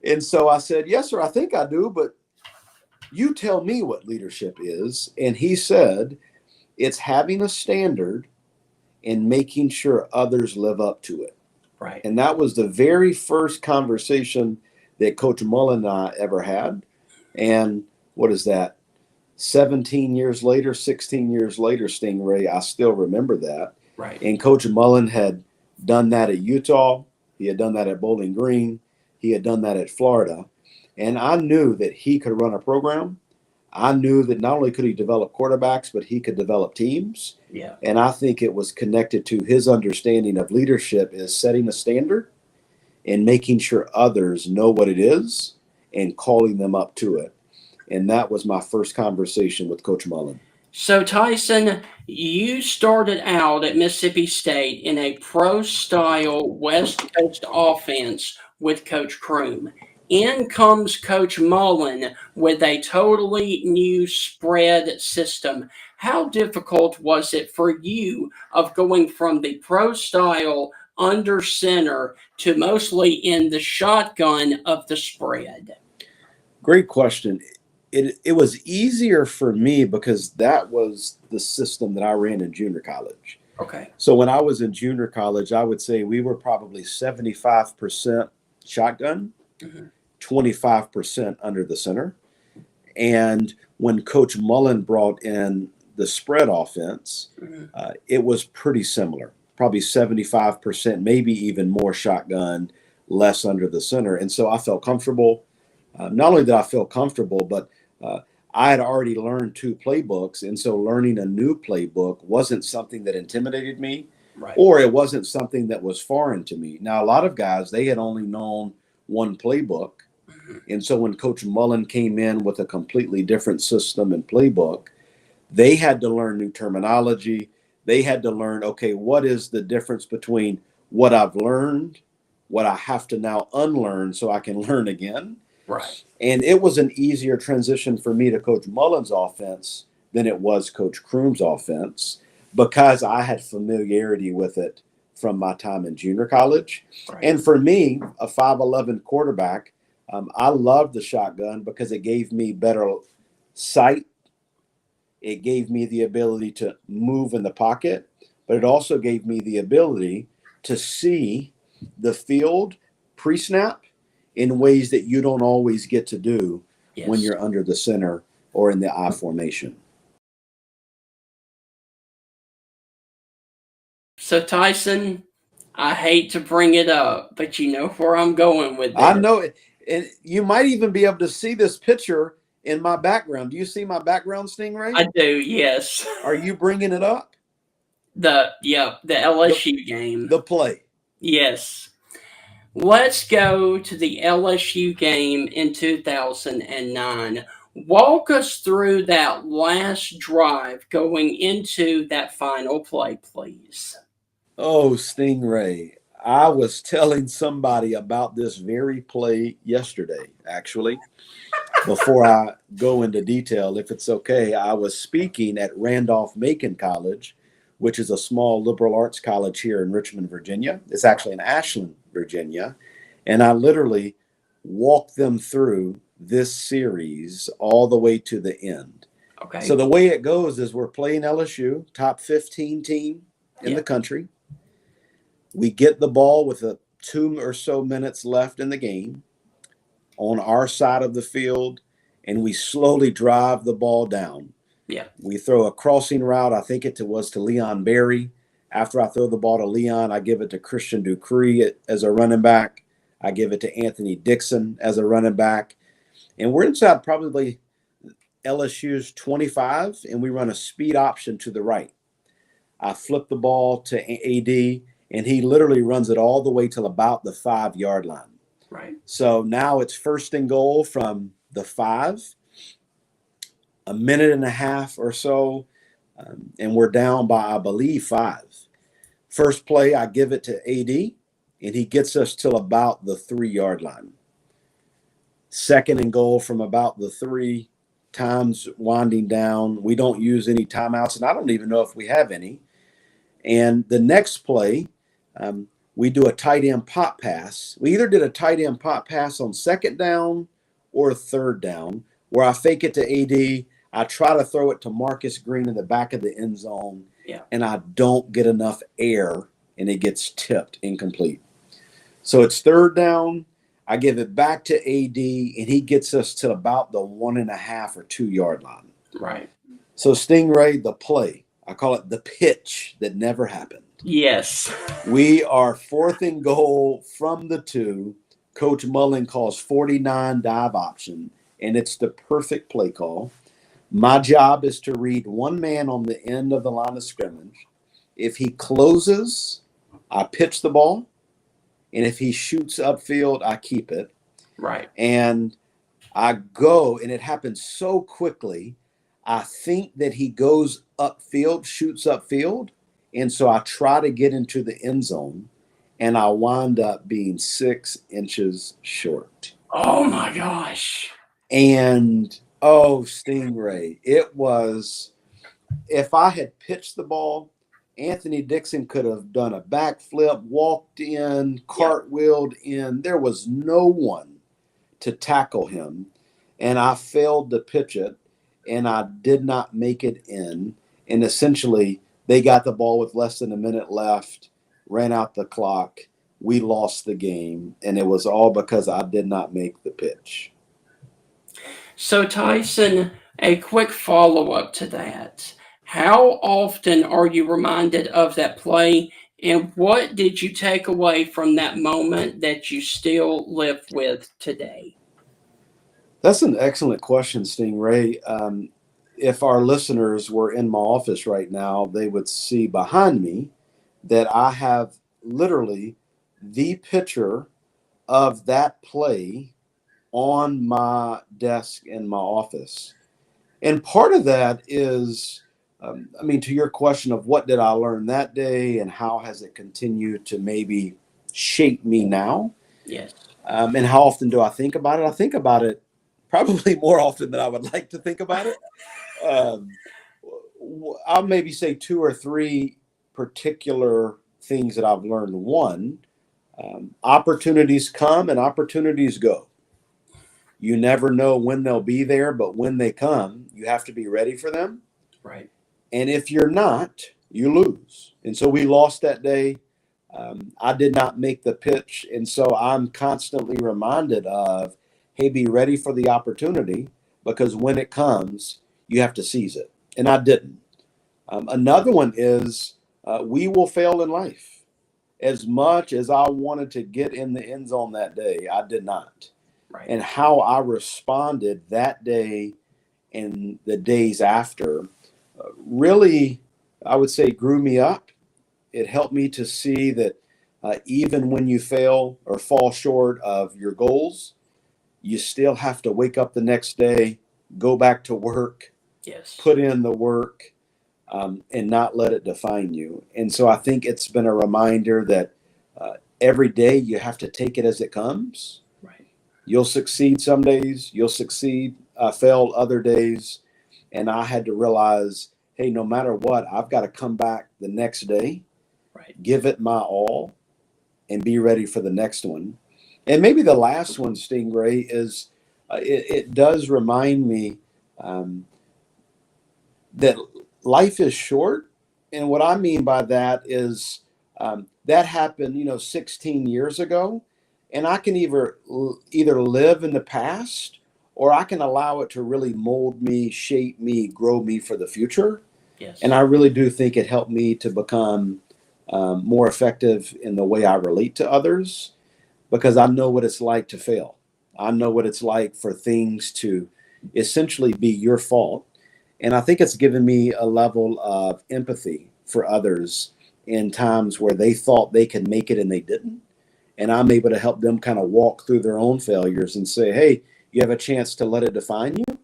And so I said, yes, sir, I think I do, but you tell me what leadership is. And he said, it's having a standard and making sure others live up to it. Right. And that was the very first conversation that Coach Mullen and I ever had. And what is that? 17 years later, 16 years later, Stingray, I still remember that. Right. And Coach Mullen had done that at Utah. He had done that at Bowling Green. He had done that at Florida. And I knew that he could run a program. I knew that not only could he develop quarterbacks, but he could develop teams. Yeah. And I think it was connected to his understanding of leadership is setting a standard and making sure others know what it is and calling them up to it. And that was my first conversation with Coach Mullen. So Tyson, you started out at Mississippi State in a pro-style West Coast offense with Coach Kroom. In comes Coach Mullen with a totally new spread system. How difficult was it for you of going from the pro-style under center to mostly in the shotgun of the spread? Great question. It was easier for me because that was the system that I ran in junior college. Okay. So when I was in junior college, I would say we were probably 75% shotgun, 25% under the center. And when Coach Mullen brought in the spread offense, it was pretty similar, probably 75%, maybe even more shotgun, less under the center. And so I felt comfortable. Not only did I feel comfortable, but I had already learned 2 playbooks. And so learning a new playbook wasn't something that intimidated me, Right. or it wasn't something that was foreign to me. Now, a lot of guys, they had only known one playbook. And so when Coach Mullen came in with a completely different system and playbook, they had to learn new terminology. They had to learn, okay, what is the difference between what I've learned, what I have to now unlearn so I can learn again. Right. And it was an easier transition for me to Coach Mullen's offense than it was Coach Kroom's offense because I had familiarity with it from my time in junior college. Right. And for me, a 5'11" quarterback, I loved the shotgun because it gave me better sight It gave me the ability to move in the pocket, but it also gave me the ability to see the field pre-snap in ways that you don't always get to do when Yes. you're under the center or in the I formation. So Tyson, I hate to bring it up, but you know where I'm going with I this. know it, and you might even be able to see this picture in my background. Do you see my background, Stingray? I do, yes. Are you bringing it up? The The LSU game. the play. Yes. Let's go to the LSU game in 2009. Walk us through that last drive going into that final play, please. Oh, Stingray. I was telling somebody about this very play yesterday, actually. Before I go into detail, if it's okay, I was speaking at Randolph-Macon College, which is a small liberal arts college here in Richmond, Virginia. It's actually in Ashland, Virginia. And I literally walked them through this series all the way to the end. Okay. So the way it goes is we're playing LSU, top 15 team in Yeah. the country. We get the ball with 2 or so minutes left in the game on our side of the field, and we slowly drive the ball down. Yeah. We throw a crossing route. I think it was to Leon Berry. After I throw the ball to Leon, I give it to Christian Dupree as a running back. I give it to Anthony Dixon as a running back. And we're inside probably LSU's 25, and we run a speed option to the right. I flip the ball to AD, and he literally runs it all the way till about the 5-yard line. Right. So now it's first and goal from the 5, a minute and a half or so, and we're down by, I believe, 5. First play, I give it to AD, and he gets us till about the 3-yard line. Second and goal from about the 3, time's winding down. We don't use any timeouts, and I don't even know if we have any. And the next play, we do a tight end pop pass. We either did a tight end pop pass on second down or third down, where I fake it to AD. I try to throw it to Marcus Green in the back of the end zone, and I don't get enough air, and it gets tipped incomplete. So it's third down. I give it back to AD, and he gets us to about the 1.5 or 2-yard line. Right. So Stingray, the play, I call it the pitch that never happened. Yes. We are fourth and goal from the 2. Coach Mullen calls 49 dive option, and it's the perfect play call. My job is to read one man on the end of the line of scrimmage. If he closes, I pitch the ball. And if he shoots upfield, I keep it. Right. And I go, and it happens so quickly. I think that he goes upfield, shoots upfield. And so I try to get into the end zone, and I wind up being 6 inches short. Oh my gosh. And oh, Stingray, it was, if I had pitched the ball, Anthony Dixon could have done a backflip, walked in, cartwheeled in. There was no one to tackle him, and I failed to pitch it, and I did not make it in. And essentially, they got the ball with less than a minute left, ran out the clock. We lost the game, and it was all because I did not make the pitch. So Tyson, a quick follow-up to that. How often are you reminded of that play, and what did you take away from that moment that you still live with today? That's an excellent question, Stingray. If our listeners were in my office right now, they would see behind me that I have literally the picture of that play on my desk in my office. And part of that is, to your question of what did I learn that day and how has it continued to maybe shape me now? Yes. And how often do I think about it? I think about it probably more often than I would like to think about it. I'll maybe say 2 or 3 particular things that I've learned. One, opportunities come and opportunities go. You never know when they'll be there, but when they come, you have to be ready for them. Right. And if you're not, you lose. And so we lost that day. I did not make the pitch. And so I'm constantly reminded of, hey, be ready for the opportunity, because when it comes, you have to seize it. And I didn't. Another one is we will fail in life. As much as I wanted to get in the end zone that day, I did not. Right. And how I responded that day and the days after really, I would say, grew me up. It helped me to see that even when you fail or fall short of your goals, you still have to wake up the next day, go back to work, Yes. put in the work, and not let it define you. And so I think it's been a reminder that every day you have to take it as it comes. Right. You'll succeed some days, you'll succeed, fail other days. And I had to realize, hey, no matter what, I've got to come back the next day, Right. give it my all, and be ready for the next one. And maybe the last one, Stingray, is it does remind me that life is short. And what I mean by that is that happened, 16 years ago. And I can either live in the past, or I can allow it to really mold me, shape me, grow me for the future. Yes. And I really do think it helped me to become more effective in the way I relate to others, because I know what it's like to fail. I know what it's like for things to essentially be your fault. And I think it's given me a level of empathy for others in times where they thought they could make it and they didn't. And I'm able to help them kind of walk through their own failures and say, hey, you have a chance to let it define you,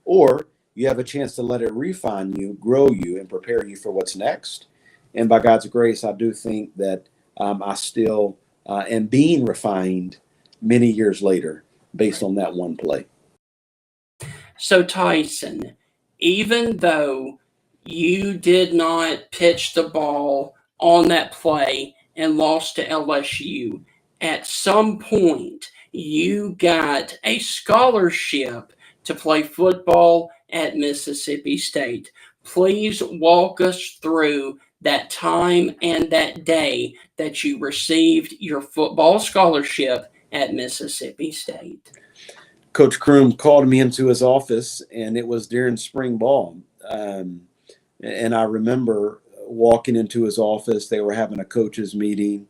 or you have a chance to let it refine you, grow you, and prepare you for what's next. And by God's grace, I do think that I still am being refined many years later based on that one play. So, Tyson, even though you did not pitch the ball on that play and lost to LSU, at some point you got a scholarship to play football at Mississippi State. Please walk us through that time and that day that you received your football scholarship at Mississippi State. Coach Kroom called me into his office, and it was during spring ball. And I remember walking into his office. They were having a coaches meeting,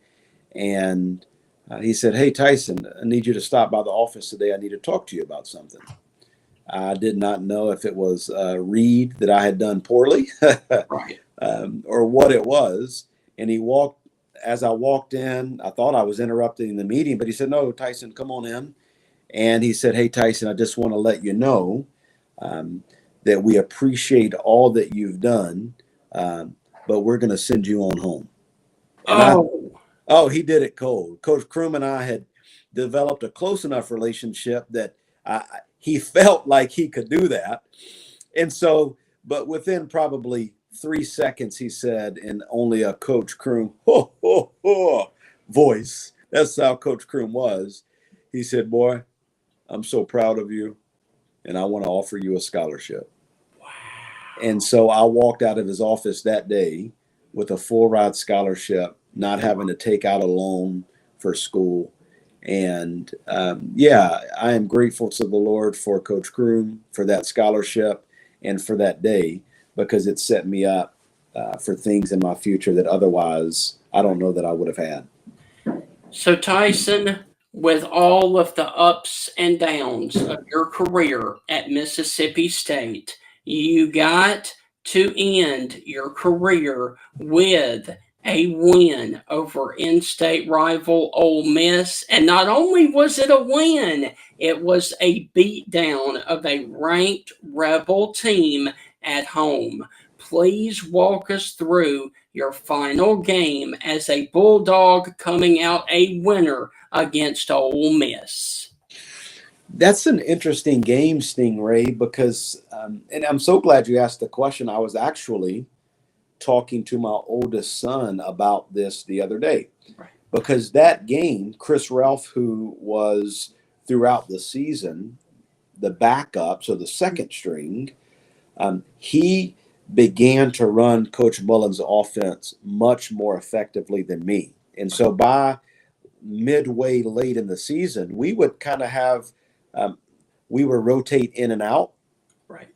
and he said, hey, Tyson, I need you to stop by the office today. I need to talk to you about something. I did not know if it was a read that I had done poorly Right. or what it was. And as I walked in, I thought I was interrupting the meeting, but he said, no, Tyson, come on in. And he said, hey, Tyson, I just want to let you know that we appreciate all that you've done, but we're going to send you on home. And he did it cold. Coach Kroom and I had developed a close enough relationship that he felt like he could do that. And so, but within probably 3 seconds, he said, in only a Coach Kroom voice, that's how Coach Kroom was. He said, boy, I'm so proud of you, and I want to offer you a scholarship. Wow. And so I walked out of his office that day with a full ride scholarship, not having to take out a loan for school. And I am grateful to the Lord for Coach Kroom, for that scholarship, and for that day, because it set me up for things in my future that otherwise I don't know that I would have had. So, Tyson, with all of the ups and downs of your career at Mississippi State, you got to end your career with a win over in-state rival Ole Miss. And not only was it a win, it was a beatdown of a ranked Rebel team at home. Please walk us through your final game as a Bulldog coming out a winner against Ole Miss. That's an interesting game, Stingray, because, and I'm so glad you asked the question. I was actually talking to my oldest son about this the other day. Right. Because that game, Chris Ralph, who was throughout the season the backup, so the second string, he began to run Coach Mullen's offense much more effectively than me. And so by midway late in the season, we would kind of have, we would rotate in and out. Right.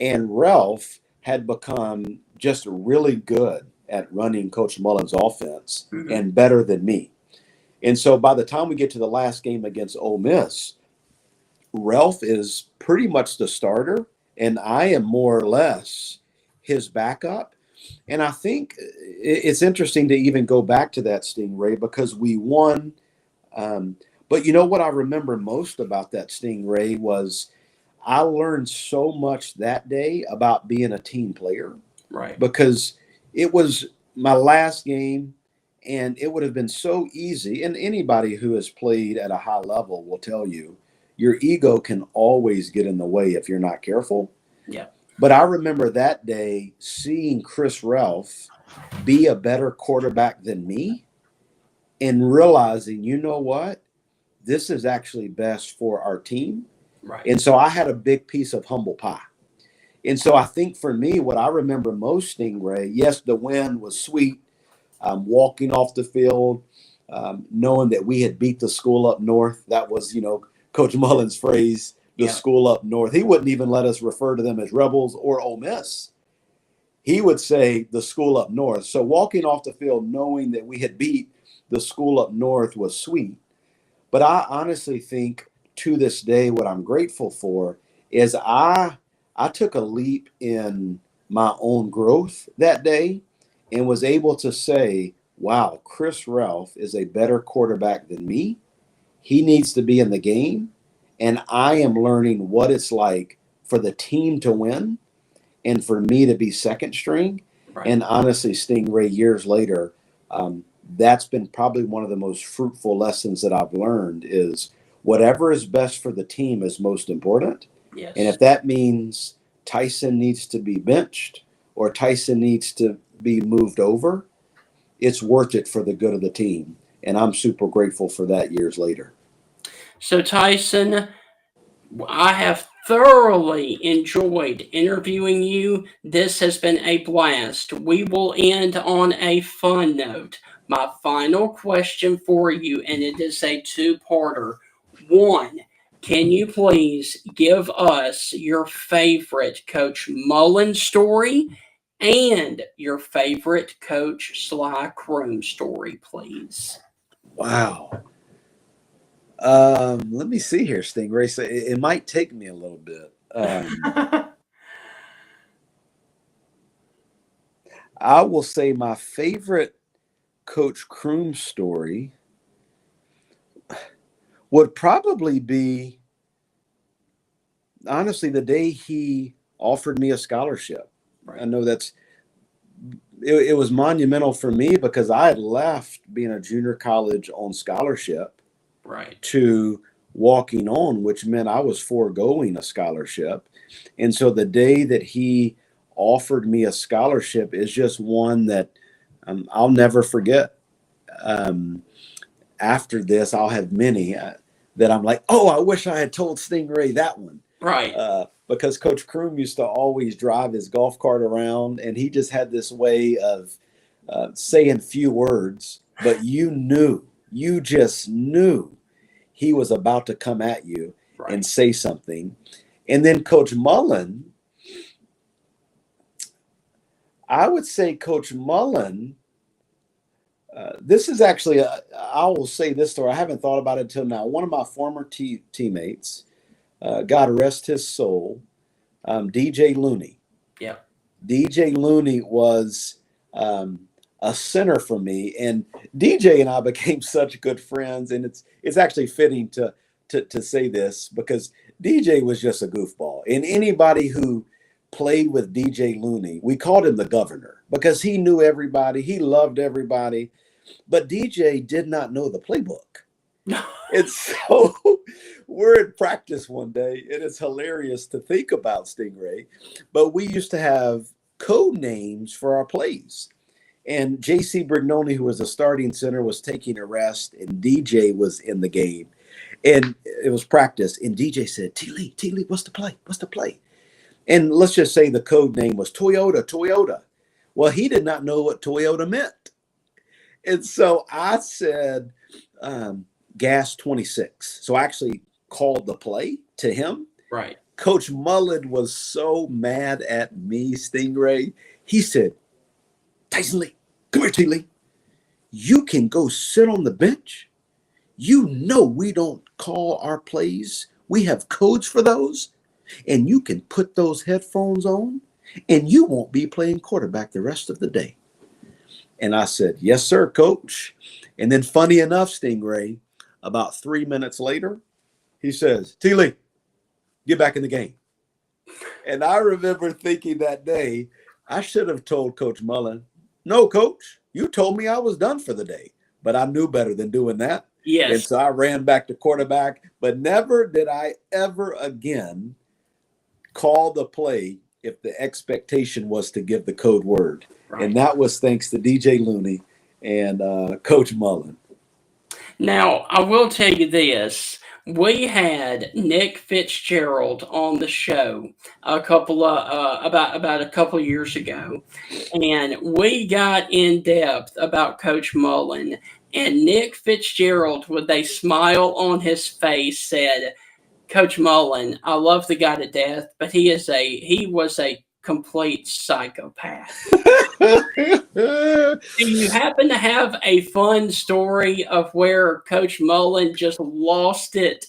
And Ralph had become just really good at running Coach Mullen's offense and better than me. And so by the time we get to the last game against Ole Miss, Ralph is pretty much the starter, and I am more or less his backup. And I think it's interesting to even go back to that, Stingray, because we won. But you know what I remember most about that, Stingray, was I learned so much that day about being a team player. Right. Because it was my last game, and it would have been so easy. And anybody who has played at a high level will tell you your ego can always get in the way if you're not careful. Yeah. But I remember that day seeing Chris Ralph be a better quarterback than me and realizing, you know what? This is actually best for our team. Right. And so I had a big piece of humble pie. And so I think for me, what I remember most, Stingray, yes, the win was sweet. Walking off the field, knowing that we had beat the school up north. That was, Coach Mullen's phrase, the school up north. He wouldn't even let us refer to them as Rebels or Ole Miss. He would say the school up north. So walking off the field knowing that we had beat the school up north was sweet. But I honestly think to this day, what I'm grateful for is I took a leap in my own growth that day and was able to say, wow, Chris Ralph is a better quarterback than me. He needs to be in the game. And I am learning what it's like for the team to win and for me to be second string. Right. And honestly, Stingray, years later, that's been probably one of the most fruitful lessons that I've learned is whatever is best for the team is most important. Yes. And if that means Tyson needs to be benched or Tyson needs to be moved over, it's worth it for the good of the team. And I'm super grateful for that years later. So, Tyson, I have thoroughly enjoyed interviewing you. This has been a blast. We will end on a fun note. My final question for you, and it is a two-parter. One, can you please give us your favorite Coach Mullen story and your favorite Coach Sly Croom story, please? Wow. Let me see here, Stingray. So it might take me a little bit. I will say my favorite Coach Croom story would probably be, honestly, the day he offered me a scholarship. Right. I know it was monumental for me because I had left being a junior college on scholarship Right. to walking on, which meant I was foregoing a scholarship. And so the day that he offered me a scholarship is just one that I'll never forget. After this, I'll have many that I'm like, oh, I wish I had told Stingray that one. Right. Because Coach Croom used to always drive his golf cart around, and he just had this way of saying few words, but you just knew he was about to come at you and say something. And then Coach Mullen, I would say Coach Mullen, this is actually, I will say this story. I haven't thought about it until now. One of my former teammates, God rest his soul, DJ Looney. Yeah. DJ Looney was a center for me, and DJ and I became such good friends. And it's actually fitting to say this because DJ was just a goofball. And anybody who played with DJ Looney, we called him the governor because he knew everybody, he loved everybody, but DJ did not know the playbook. And so we're in practice one day, and it's hilarious to think about, Stingray, but we used to have code names for our plays. And J.C. Brignoni, who was a starting center, was taking a rest, and DJ was in the game. And it was practice, and DJ said, T. Lee, what's the play? What's the play? And let's just say the code name was Toyota. Well, he did not know what Toyota meant. And so I said, gas 26. So I actually called the play to him. Right. Coach Mullen was so mad at me, Stingray. He said, Tyson Lee, come here, T. Lee. You can go sit on the bench. You know we don't call our plays. We have codes for those. And you can put those headphones on and you won't be playing quarterback the rest of the day. And I said, yes, sir, coach. And then funny enough, Stingray, about 3 minutes later, he says, T. Lee, get back in the game. And I remember thinking that day, I should have told Coach Mullen, no, coach, you told me I was done for the day. But I knew better than doing that. Yes. And so I ran back to quarterback, but never did I ever again call the play if the expectation was to give the code word. Right. And that was thanks to DJ Looney and Coach Mullen. Now, I will tell you this. We had Nick Fitzgerald on the show about a couple of years ago, and we got in depth about Coach Mullen. And Nick Fitzgerald, with a smile on his face, said, Coach Mullen, I love the guy to death, but he was a complete psychopath. Do you happen to have a fun story of where Coach Mullen just lost it?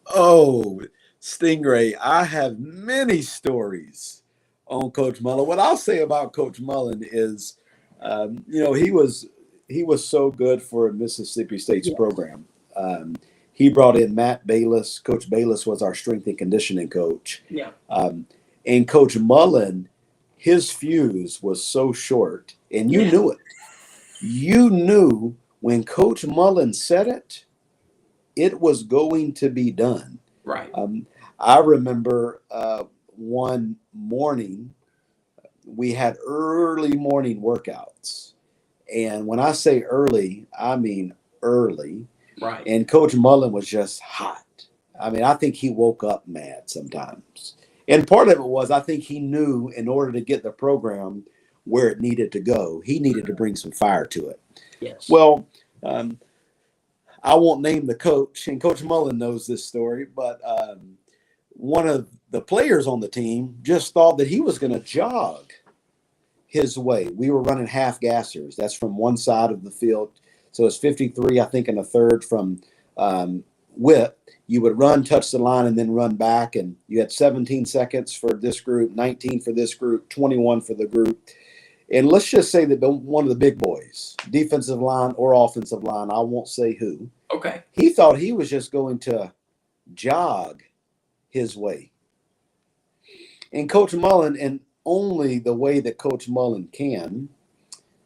Oh, Stingray, I have many stories on Coach Mullen. What I'll say about Coach Mullen is, he was so good for Mississippi State's program. He brought in Matt Bayless. Coach Bayless was our strength and conditioning coach. Yeah. And Coach Mullen, his fuse was so short, and you knew it. You knew when Coach Mullen said it, it was going to be done. Right. I remember one morning, we had early morning workouts. And when I say early, I mean early. Right. And Coach Mullen was just hot. I mean, I think he woke up mad sometimes. And part of it was, I think he knew in order to get the program where it needed to go, he needed to bring some fire to it. Yes. Well, I won't name the coach, and Coach Mullen knows this story, but one of the players on the team just thought that he was going to jog his way. We were running half gassers. That's from one side of the field. So it's 53, I think, and a third from whip. You would run, touch the line, and then run back. And you had 17 seconds for this group, 19 for this group, 21 for the group. And let's just say that one of the big boys, defensive line or offensive line, I won't say who. Okay. He thought he was just going to jog his way. And Coach Mullen, and only the way that Coach Mullen can,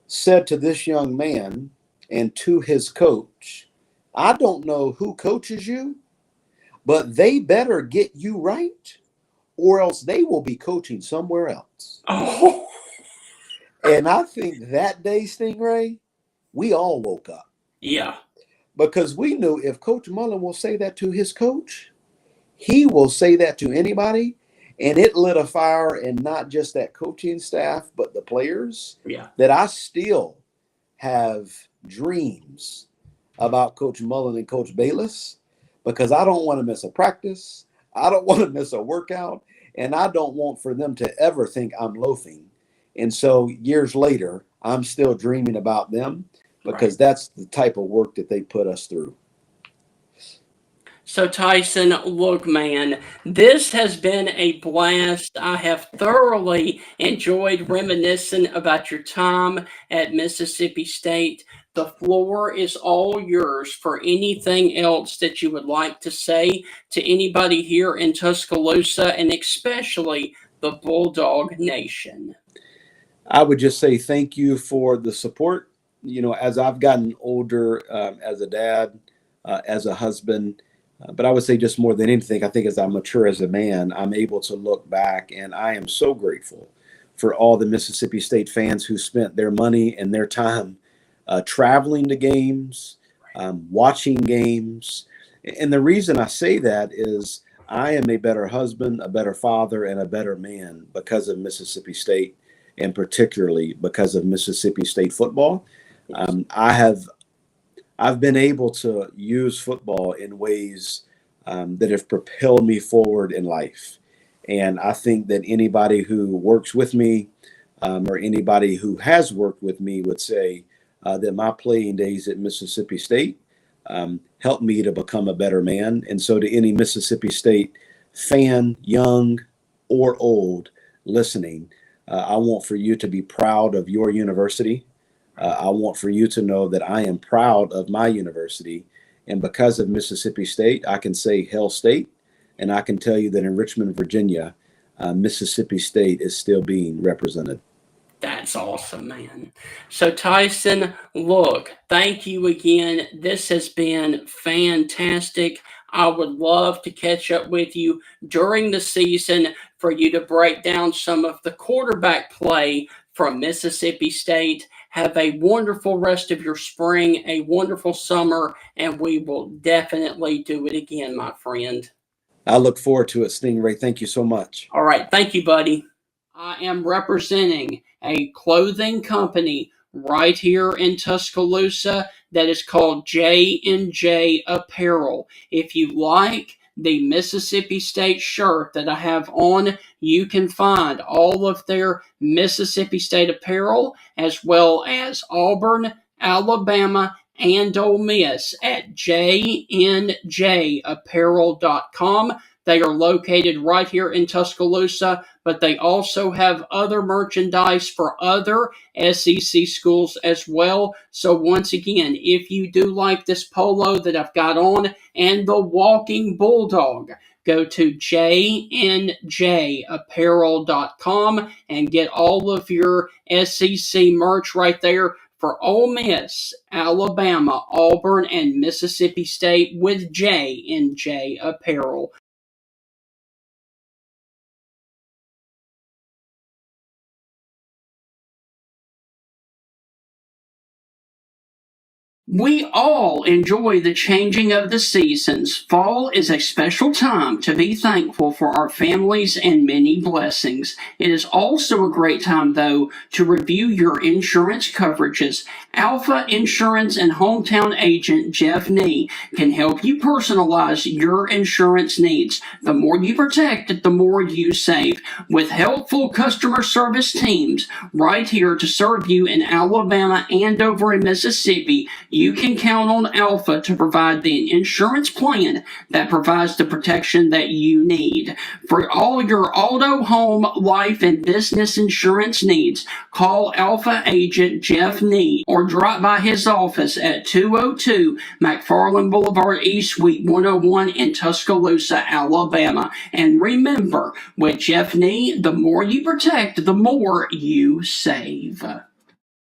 said to this young man and to his coach, I don't know who coaches you, but they better get you right, or else they will be coaching somewhere else. Oh. And I think that day, Stingray, we all woke up. Yeah. Because we knew if Coach Mullen will say that to his coach, he will say that to anybody. And it lit a fire in not just that coaching staff, but the players. Yeah. That I still have dreams about Coach Mullen and Coach Bayless, because I don't want to miss a practice. I don't want to miss a workout. And I don't want for them to ever think I'm loafing. And so years later, I'm still dreaming about them, because that's the type of work that they put us through. So, Tyson, look, man, this has been a blast. I have thoroughly enjoyed reminiscing about your time at Mississippi State. The floor is all yours for anything else that you would like to say to anybody here in Tuscaloosa, and especially the Bulldog Nation. I would just say thank you for the support. As I've gotten older, as a dad, as a husband, but I would say just more than anything, I think as I mature as a man, I'm able to look back, and I am so grateful for all the Mississippi State fans who spent their money and their time traveling to games, watching games. And the reason I say that is I am a better husband, a better father, and a better man because of Mississippi State, and particularly because of Mississippi State football. I've been able to use football in ways that have propelled me forward in life. And I think that anybody who works with me or anybody who has worked with me would say that my playing days at Mississippi State helped me to become a better man. And so, to any Mississippi State fan, young or old, listening, I want for you to be proud of your university. I want for you to know that I am proud of my university. And because of Mississippi State, I can say Hell State. And I can tell you that in Richmond, Virginia, Mississippi State is still being represented. That's awesome, man. So, Tyson, look, thank you again. This has been fantastic. I would love to catch up with you during the season for you to break down some of the quarterback play from Mississippi State. Have a wonderful rest of your spring, a wonderful summer, and we will definitely do it again, my friend. I look forward to it, Stingray. Thank you so much. All right. Thank you, buddy. I am representing a clothing company right here in Tuscaloosa that is called J&J Apparel. If you like the Mississippi State shirt that I have on, you can find all of their Mississippi State apparel as well as Auburn, Alabama, and Ole Miss at jnjapparel.com. They are located right here in Tuscaloosa, but they also have other merchandise for other SEC schools as well. So once again, if you do like this polo that I've got on and the Walking Bulldog, go to jnjapparel.com and get all of your SEC merch right there for Ole Miss, Alabama, Auburn, and Mississippi State with J&J Apparel. We all enjoy the changing of the seasons. Fall is a special time to be thankful for our families and many blessings. It is also a great time, though, to review your insurance coverages. Alpha Insurance and hometown agent Jeff Nee can help you personalize your insurance needs. The more you protect, the more you save. With helpful customer service teams right here to serve you in Alabama and over in Mississippi, you can count on Alpha to provide the insurance plan that provides the protection that you need. For all your auto, home, life, and business insurance needs, call Alpha agent Jeff Nee or drop by his office at 202 McFarland Boulevard East, Suite 101 in Tuscaloosa, Alabama. And remember, with Jeff Nee, the more you protect, the more you save.